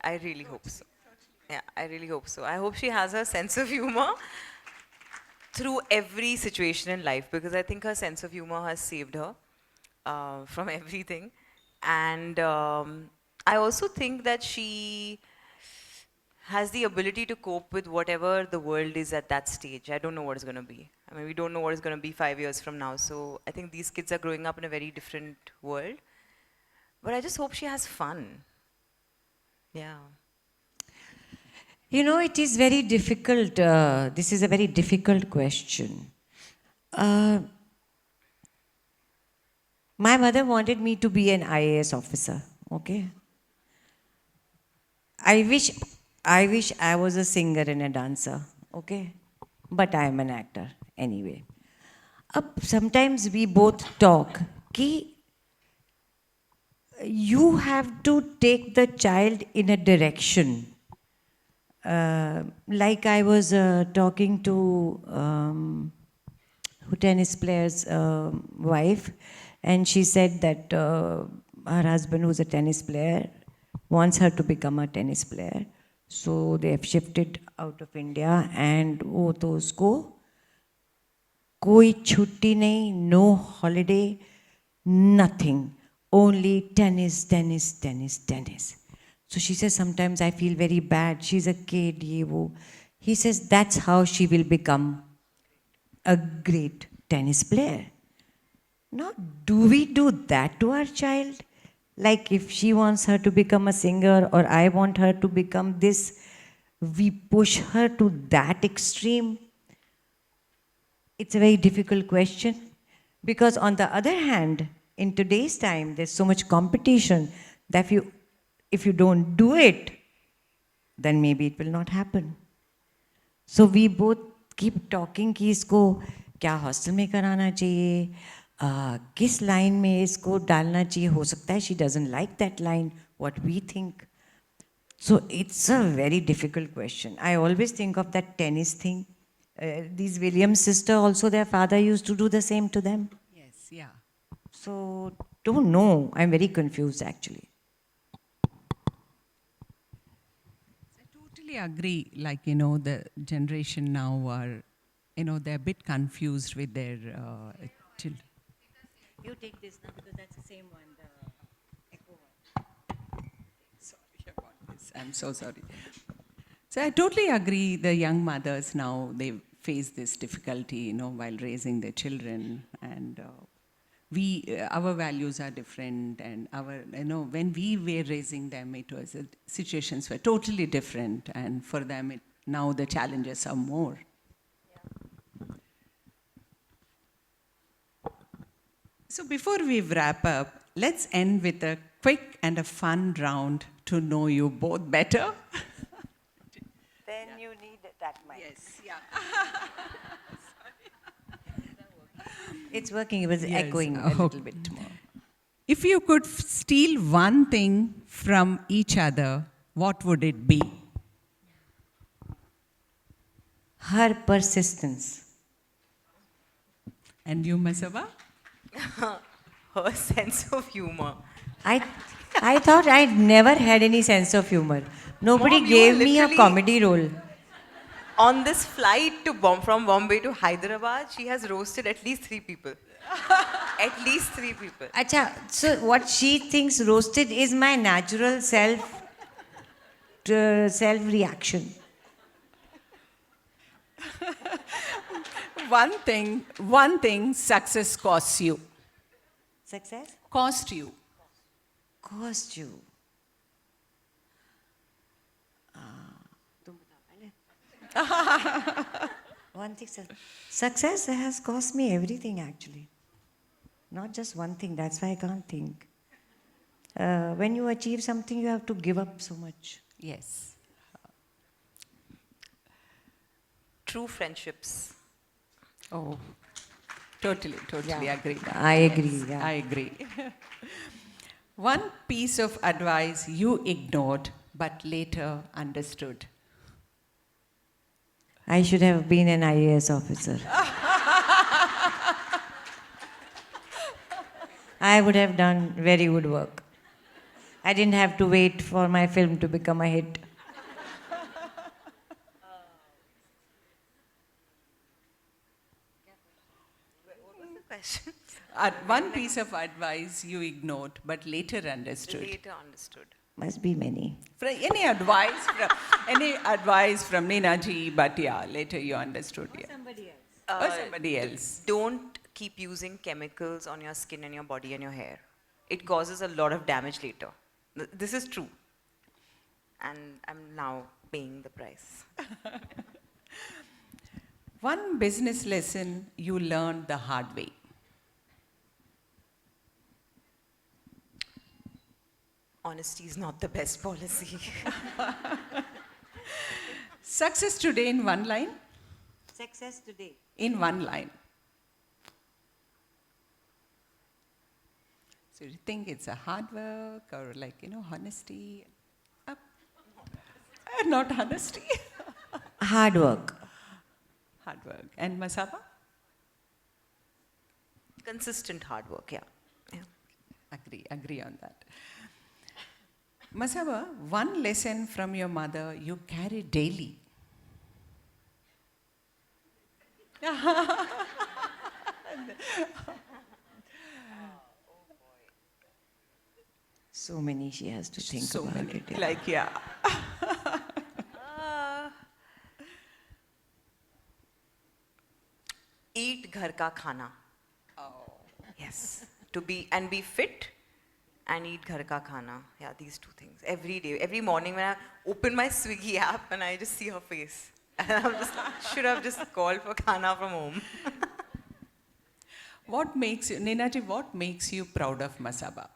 I really hope so. Yeah, I really hope so. I hope she has her sense of humor through every situation in life, because I think her sense of humor has saved her from everything. And I also think that she has the ability to cope with whatever the world is at that stage. I don't know what it's going to be. I mean, we don't know what it's going to be 5 years from now. So I think these kids are growing up in a very different world. But I just hope she has fun. Yeah. You know, it is very difficult. This is a very difficult question. My mother wanted me to be an IAS officer, okay? I wish I was a singer and a dancer, okay? But I am an actor anyway. Sometimes we both talk कि you have to take the child in a direction. Like I was talking to tennis player's wife, and she said that her husband, who's a tennis player, wants her to become a tennis player. So they have shifted out of India, and वो तो उसको कोई छुट्टी नहीं, no holiday, nothing, only tennis, tennis, tennis, tennis. So she says, sometimes I feel very bad. She's a kid, ye wo. He says, that's how she will become a great tennis player. Now, do we do that to our child? Like if she wants her to become a singer or I want her to become this, we push her to that extreme. It's a very difficult question because, on the other hand, in today's time, there's so much competition that if you don't do it, then maybe it will not happen. So we both keep talking कि इसको क्या hostel में कराना चाहिए, किस line में इसको डालना चाहिए, हो सकता है she doesn't like that line, what we think. So it's a very difficult question. I always think of that tennis thing. These Williams sister also, their father used to do the same to them. Yes, yeah. So don't know. I'm very confused actually. I totally agree. Like, the generation now are, they're a bit confused with their children. You take this now because that's the same one. Sorry about this. I'm so sorry. So I totally agree. The young mothers now, they face this difficulty, while raising their children. And our values are different. And when we were raising them, it was, situations were totally different. And for them, now the challenges are more. So before we wrap up, let's end with a quick and a fun round to know you both better. Then you need that mic. Yes, yeah. It's working. It was Yes, echoing I a hope. little bit more. If you could steal one thing from each other, what would it be? Her persistence. And you, Masaba? Her sense of humor. I thought I'd never had any sense of humor. Nobody Mom, you gave are me a literally- comedy role. On this flight from Bombay to Hyderabad, she has roasted at least 3 people. At least 3 people. Acha, so what she thinks roasted is my natural self reaction. One thing success costs you. Success? Cost you. Cost you. One thing, success has cost me everything actually. Not just one thing, that's why I can't think. When you achieve something, you have to give up so much. Yes. True friendships. Oh, totally agree. I agree, yeah. I agree. One piece of advice you ignored but later understood. I should have been an IAS officer. I would have done very good work. I didn't have to wait for my film to become a hit. Question. One piece of advice you ignored but later understood. Later understood. Must be many. Any advice from Neena ji, but yeah, later you understood. Yeah. Or somebody else. Don't keep using chemicals on your skin and your body and your hair. It causes a lot of damage later. This is true. And I'm now paying the price. One business lesson you learned the hard way. Honesty is not the best policy. Success today in one line? Success today. In one line. So you think it's a hard work or honesty? Not honesty. Hard work. Hard work. And Masaba? Consistent hard work, yeah. Agree on that. Masaba, one lesson from your mother you carry daily. So many she has to think So about many. it. Yeah. Eat ghar ka khana. Yes. To be fit and eat ghar ka khana. Yeah, these two things every day. Every morning when I open my Swiggy app and I just see her face, and I'm just like, should have just called for khana from home. What makes you, Ninaji, what makes you proud of Masaba?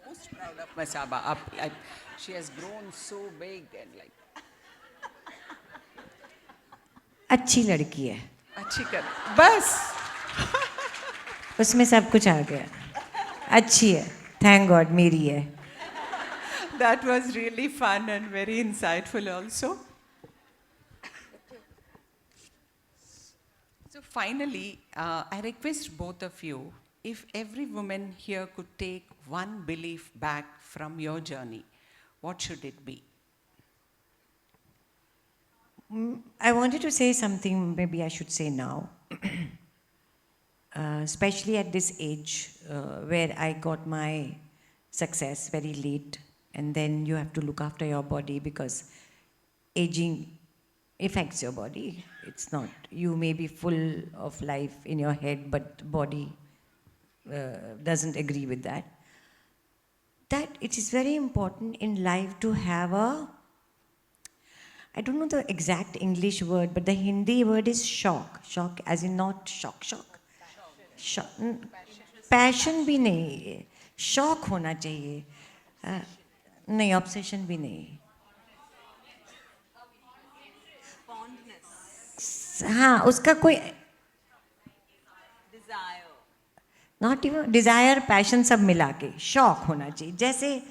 Most proud of Masaba. Like, she has grown so big and like. अच्छी लड़की है, अच्छी कर बस. उसमें सब कुछ आ गया, अच्छी है, थैंक गॉड मेरी है. That was really fun and very insightful also. So finally, I request both of you, if every woman here could take one belief back from your journey, what should it be? I wanted to say something, maybe I should say now. Especially at this age where I got my success very late, and then you have to look after your body because aging affects your body. It's not, you may be full of life in your head, but body doesn't agree with that. That it is very important in life to have a, I don't know the exact English word, but the Hindi word is shock. Shock as in not shock, shock. Passion भी नहीं, शौक होना चाहिए, नहीं obsession भी नहीं. हाँ, उसका कोई नॉट इवन डिज़ायर, पैशन सब मिला के शौक होना चाहिए. जैसे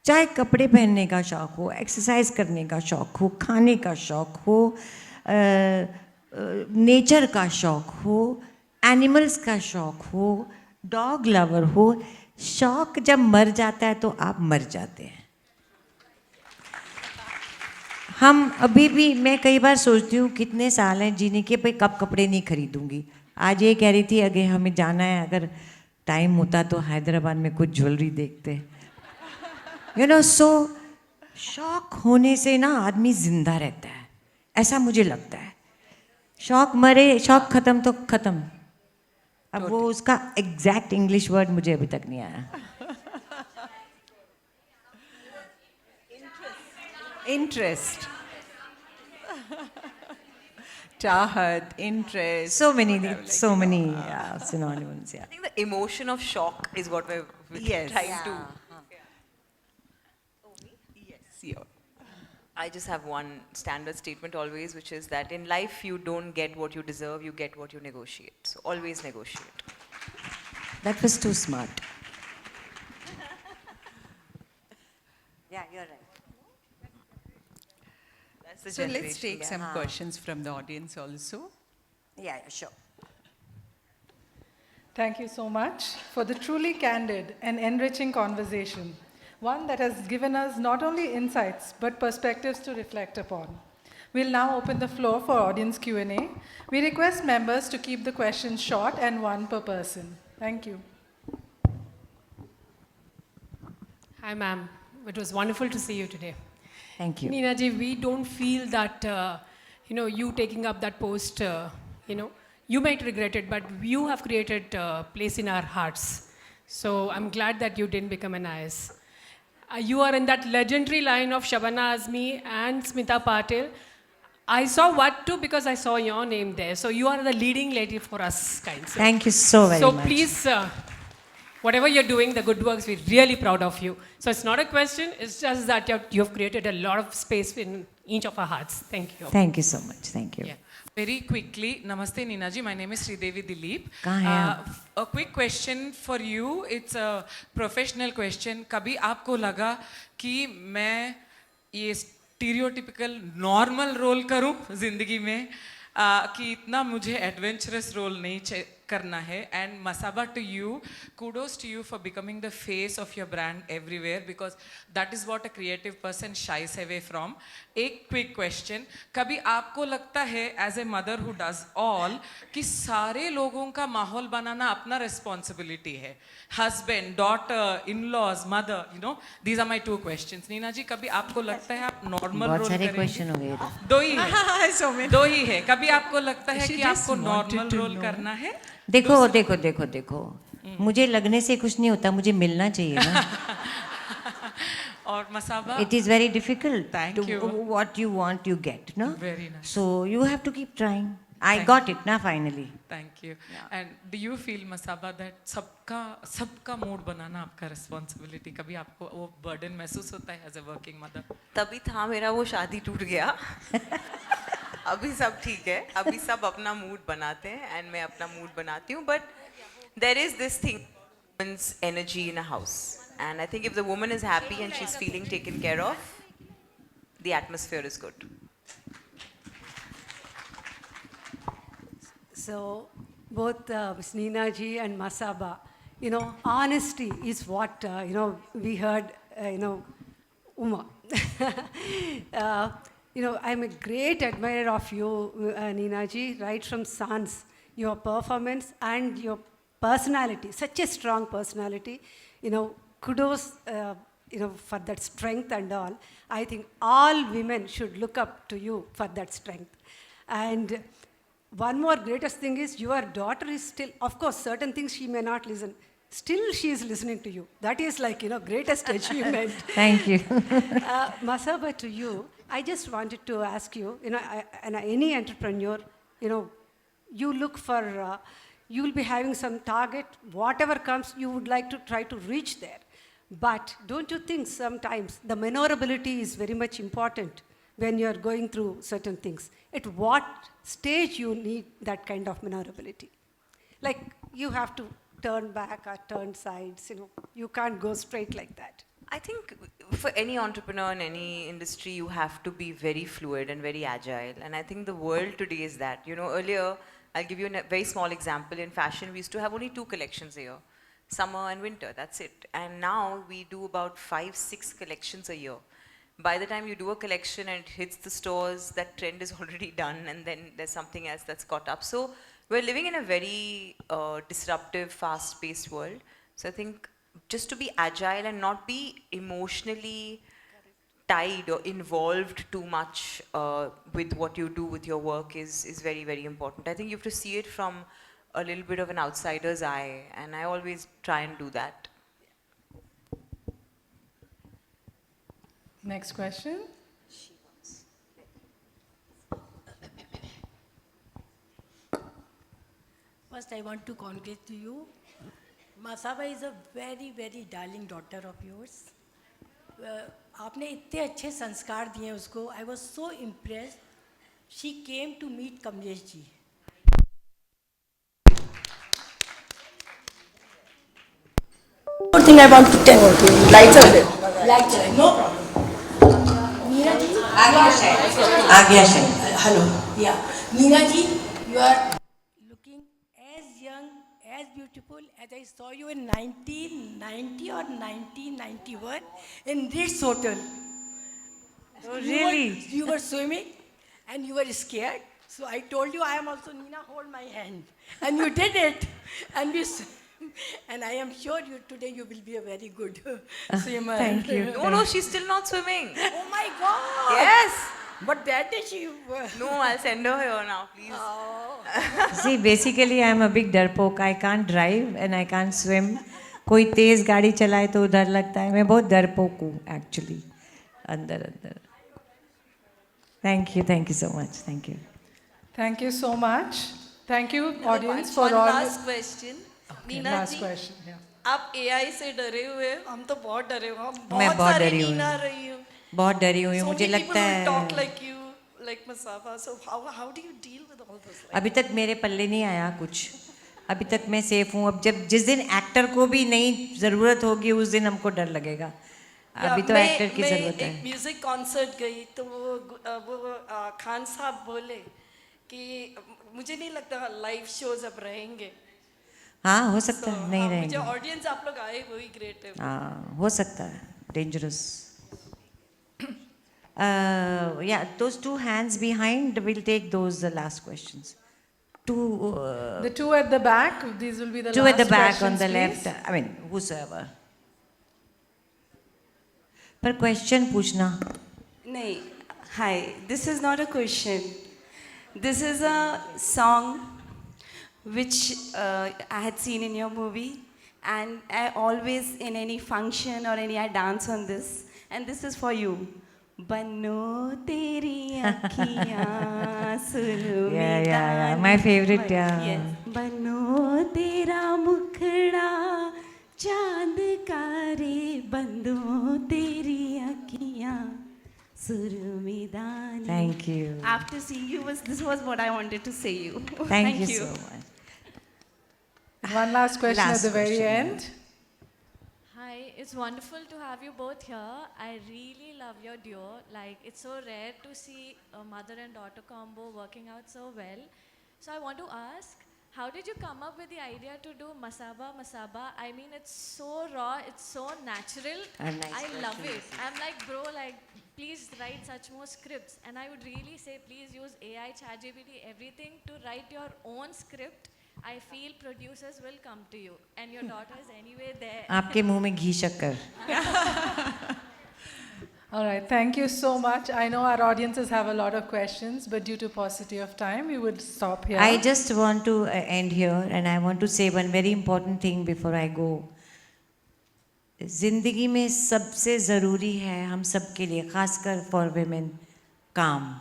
चाहे कपड़े पहनने का शौक हो, एक्सरसाइज करने का शौक हो, खाने का शौक हो, नेचर का शौक हो, एनिमल्स का शौक हो, डॉग लवर हो. शौक जब मर जाता है तो आप मर जाते हैं. हम अभी भी, मैं कई बार सोचती हूँ कितने साल हैं जीने के, भाई कब कपड़े नहीं खरीदूंगी. आज ये कह रही थी अगर हमें जाना है, अगर टाइम होता तो हैदराबाद में कुछ ज्वेलरी देखते. यू नो, सो शौक होने से ना आदमी जिंदा रहता है, ऐसा मुझे लगता है. शौक मरे, शौक खत्म तो खत्म. अब वो उसका एग्जैक्ट इंग्लिश वर्ड मुझे अभी तक नहीं आया. Interest. Chahat, interest. So many synonyms. Yeah. I think the emotion of shock is what we're Yes. trying to. Yes, you. I just have one standard statement always, which is that in life you don't get what you deserve, you get what you negotiate. So always negotiate. That was too smart. Yeah, you're right. That's the So let's generation take gap. some questions from the audience also. Yeah, sure. Thank you so much for the truly candid and enriching conversation. One that has given us not only insights, but perspectives to reflect upon. We'll now open the floor for audience Q&A. We request members to keep the questions short and one per person. Thank you. Hi, ma'am. It was wonderful to see you today. Thank you. Neena ji, we don't feel that, you taking up that post, you might regret it, but you have created a place in our hearts. So I'm glad that you didn't become an IS. You are in that legendary line of Shabana Azmi and Smita Patil. I saw what too because I saw your name there. So you are the leading lady for us, kind. So, Thank you so very much. so please, whatever you're doing, the good works, we're really proud of you. So it's not a question, it's just that you've created a lot of space in each of our hearts. Thank you. Thank you so much. Thank you. Yeah. Very quickly, Namaste Neena ji, my name is Sridevi Dilip. कहाँ हैं आप? A quick question for you, it's a professional question. कभी आपको लगा कि मैं ये stereotypical normal role करूं जिंदगी में कि इतना मुझे adventurous role नहीं करना है? And Masaba, to you, kudos to you for becoming the face of your brand everywhere, because that is what a creative person shies away from. एक quick question, कभी आपको लगता है as a mother who does all कि सारे लोगों का माहौल बनाना अपना responsibility है? Husband, daughter, in-laws, mother, these are my two questions. Neena जी, कभी आपको लगता है आप normal बहुत role सारे करेंगे? क्वेश्चन हो गए इधर. दो ही है, दो ही है. कभी आपको लगता है She कि just आपको wanted normal to role know. करना है देखो देखो देखो देखो, मुझे लगने से कुछ नहीं होता, मुझे मिलना चाहिए ना. और Masaba, It is very difficult. Thank to, you. What you want, you get, no? Very nice. So you have to keep trying. I Thank got it, na, finally. Thank you. And do you feel Masaba that सबका mood बनाना आपका responsibility, कभी आपको वो burden महसूस होता है as a working mother? तभी था मेरा वो शादी टूट गया. अभी सब ठीक है, अभी सब अपना मूड बनाते हैं एंड मैं अपना मूड बनाती हूँ. But there is this thing, woman's energy in a house, and I think if the woman is happy and she's feeling taken care of, the atmosphere is good. So, both Ms. Neena ji and Masaba, honesty is what, we heard, Uma. I'm a great admirer of you, Neena ji, right from Sans, your performance and your personality, such a strong personality. Kudos, for that strength and all. I think all women should look up to you for that strength. And one more greatest thing is your daughter is still, of course, certain things she may not listen. Still, she is listening to you. That is like, greatest achievement. Thank you. Masaba, to you, I just wanted to ask you, any entrepreneur, you look for, you will be having some target, whatever comes, you would like to try to reach there. But don't you think sometimes the maneuverability is very much important when you are going through certain things? At what stage you need that kind of maneuverability? Like you have to turn back or turn sides, you can't go straight like that. I think for any entrepreneur in any industry, you have to be very fluid and very agile. And I think the world today is that. Earlier, I'll give you a very small example. In fashion, we used to have only 2 collections a year, summer and winter, that's it. And now we do about 5-6 collections a year. By the time you do a collection and it hits the stores, that trend is already done, and then there's something else that's caught up. So we're living in a very disruptive, fast-paced world. So I think just to be agile and not be emotionally tied or involved too much with what you do with your work is very, very important. I think you have to see it from a little bit of an outsider's eye, and I always try and do that. Next question. First, I want to congratulate you. Masaba is a very, very darling daughter of yours. आपने इतने अच्छे संस्कार दिए उसको. I was so impressed. She came to meet Kamlesh ji. One thing I want to tell. Lights are there. Lights are there. No problem. Neena ji. Agya Shai. Hello. Yeah. Neena ji, you are looking as young, as beautiful as I saw you in 1990 or 1991 in Ritz Hotel. Oh, really? You were swimming and you were scared. So I told you, I am also Neena, hold my hand. And you did it. And I am sure today you will be a very good swimmer. Thank you. No, she's still not swimming. Oh my God. Yes. But that day she... No, I'll send her here now, please. See, basically I am a big darpoke. I can't drive and I can't swim. कोई तेज गाड़ी चलाए तो डर लगता है. मैं बहुत डरपोक हूँ actually. अंदर. Thank you so much. Thank you. Thank you so much. Thank you, audience, for one all. last question. Okay, Neena last ji, question. Yeah. आप AI से डरे हुए हैं? हम तो बहुत डरे हुए हैं. हम मैं बहुत बहुत सारी डरी हुई नीना हूँ. रही हूँ. बहुत डरी हुई हूँ. So मुझे many लगता people will talk है like you, like Masaba. So how do you deal with all this? अभी तक मेरे पल्ले नहीं आया कुछ. अभी तक मैं सेफ हूँ. अब जिस दिन एक्टर को भी नहीं ज़रूरत होगी उस दिन हमको डर लगेगा. अभी तो एक्टर की ज़रूरत है. मैं एक म्यूजिक कॉन्सर्ट गई तो वो खान साहब बोले कि मुझे नहीं लगता लाइव शोज अब रहेंगे. हाँ, हो सकता है. नहीं मुझे रहेंगे. ऑडियंस आप लोग आए वही ग्रेट है. हाँ, हो सकता है. Dangerous. Yeah, those 2 hands behind, we'll take those the last questions. The 2 at the back, these will be the 2 last at the back questions, on the please. left. I mean, whosoever. पर question पूछना. नहीं, hi, this is not a question. This is a song which I had seen in your movie. And I always, in any function or any, I dance on this. And this is for you. Bano teri akhiyan sunu Yeah. My favorite, yeah. Yes. Bano tera mukhda चांद का रे बंदो तेरी अखियाँ सुरमिदानी. Thank you. After seeing you, this was what I wanted to say you. Thank you so much. One last question Last at the very question, end. Hi, it's wonderful to have you both here. I really love your duo. Like, it's so rare to see a mother and daughter combo working out so well. So I want to ask, how did you come up with the idea to do Masaba Masaba? I mean, it's so raw, it's so natural. A nice I love question. it. I'm like, bro, like, please write such more scripts. And I would really say, please use AI, ChatGPT, everything to write your own script. I feel producers will come to you. And your daughter is anyway there. आपके मुंह में घी शक्कर. All right, thank you so much. I know our audiences have a lot of questions, but due to paucity of time, we would stop here. I just want to end here, and I want to say one very important thing before I go. जिंदगी में सबसे ज़रूरी है हम सब के लिए, खासकर for women, काम.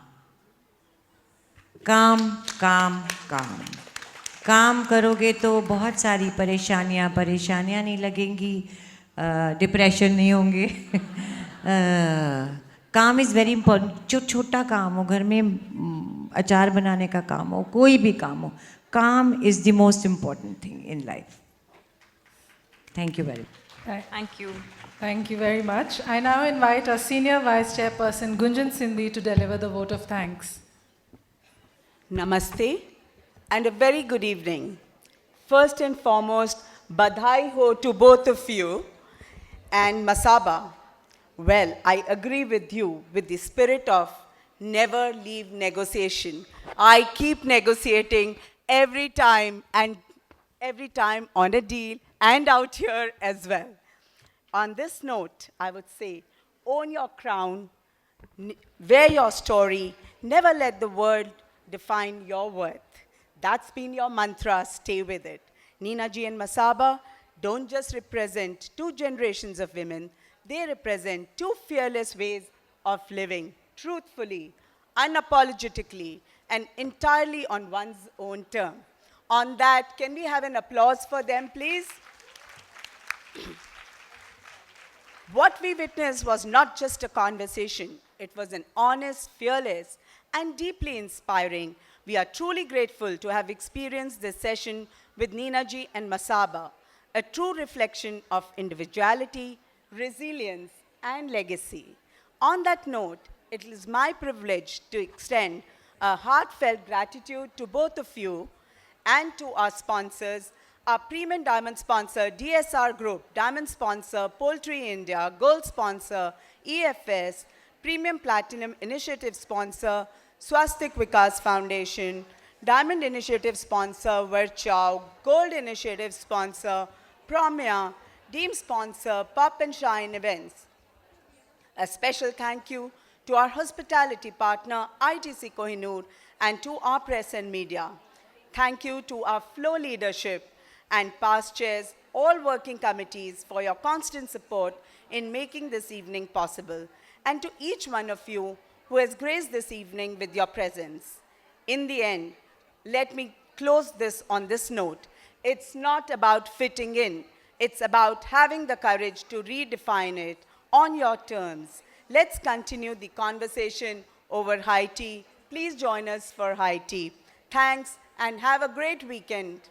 काम करोगे तो बहुत सारी परेशानियाँ नहीं लगेंगी, डिप्रेशन नहीं होंगे. काम इज़ वेरी इम्पोर्टेंट. जो छोटा काम हो, घर में अचार बनाने का काम हो, कोई भी काम हो, काम is the most important thing in life. Thank you very much. Thank you. Thank you very much. I now invite our Senior Vice Chairperson, Gunjan Sindhi, to deliver the vote of thanks. Namaste and a very good evening. First and foremost, badhai ho to both of you. And Masaba, well, I agree with you with the spirit of never leave negotiation. I keep negotiating every time on a deal and out here as well. On this note, I would say, own your crown, wear your story, never let the world define your worth. That's been your mantra, stay with it. Neena ji and Masaba don't just represent two generations of women, they represent two fearless ways of living, truthfully, unapologetically, and entirely on one's own term. On that, can we have an applause for them, please? What we witnessed was not just a conversation. It was an honest, fearless, and deeply inspiring. We are truly grateful to have experienced this session with Neena ji and Masaba, a true reflection of individuality, resilience, and legacy. On that note, it is my privilege to extend a heartfelt gratitude to both of you and to our sponsors, our premium diamond sponsor, DSR Group, diamond sponsor, Poultry India, gold sponsor, EFS, premium platinum initiative sponsor, Swastik Vikas Foundation, diamond initiative sponsor, Verchow, gold initiative sponsor, Promia, Deem sponsor, Pop and Shine Events. A special thank you to our hospitality partner, ITC Kohinoor, and to our press and media. Thank you to our flow leadership and past chairs, all working committees for your constant support in making this evening possible. And to each one of you who has graced this evening with your presence. In the end, let me close this on this note. It's not about fitting in. It's about having the courage to redefine it on your terms. Let's continue the conversation over high tea. Please join us for high tea. Thanks and have a great weekend.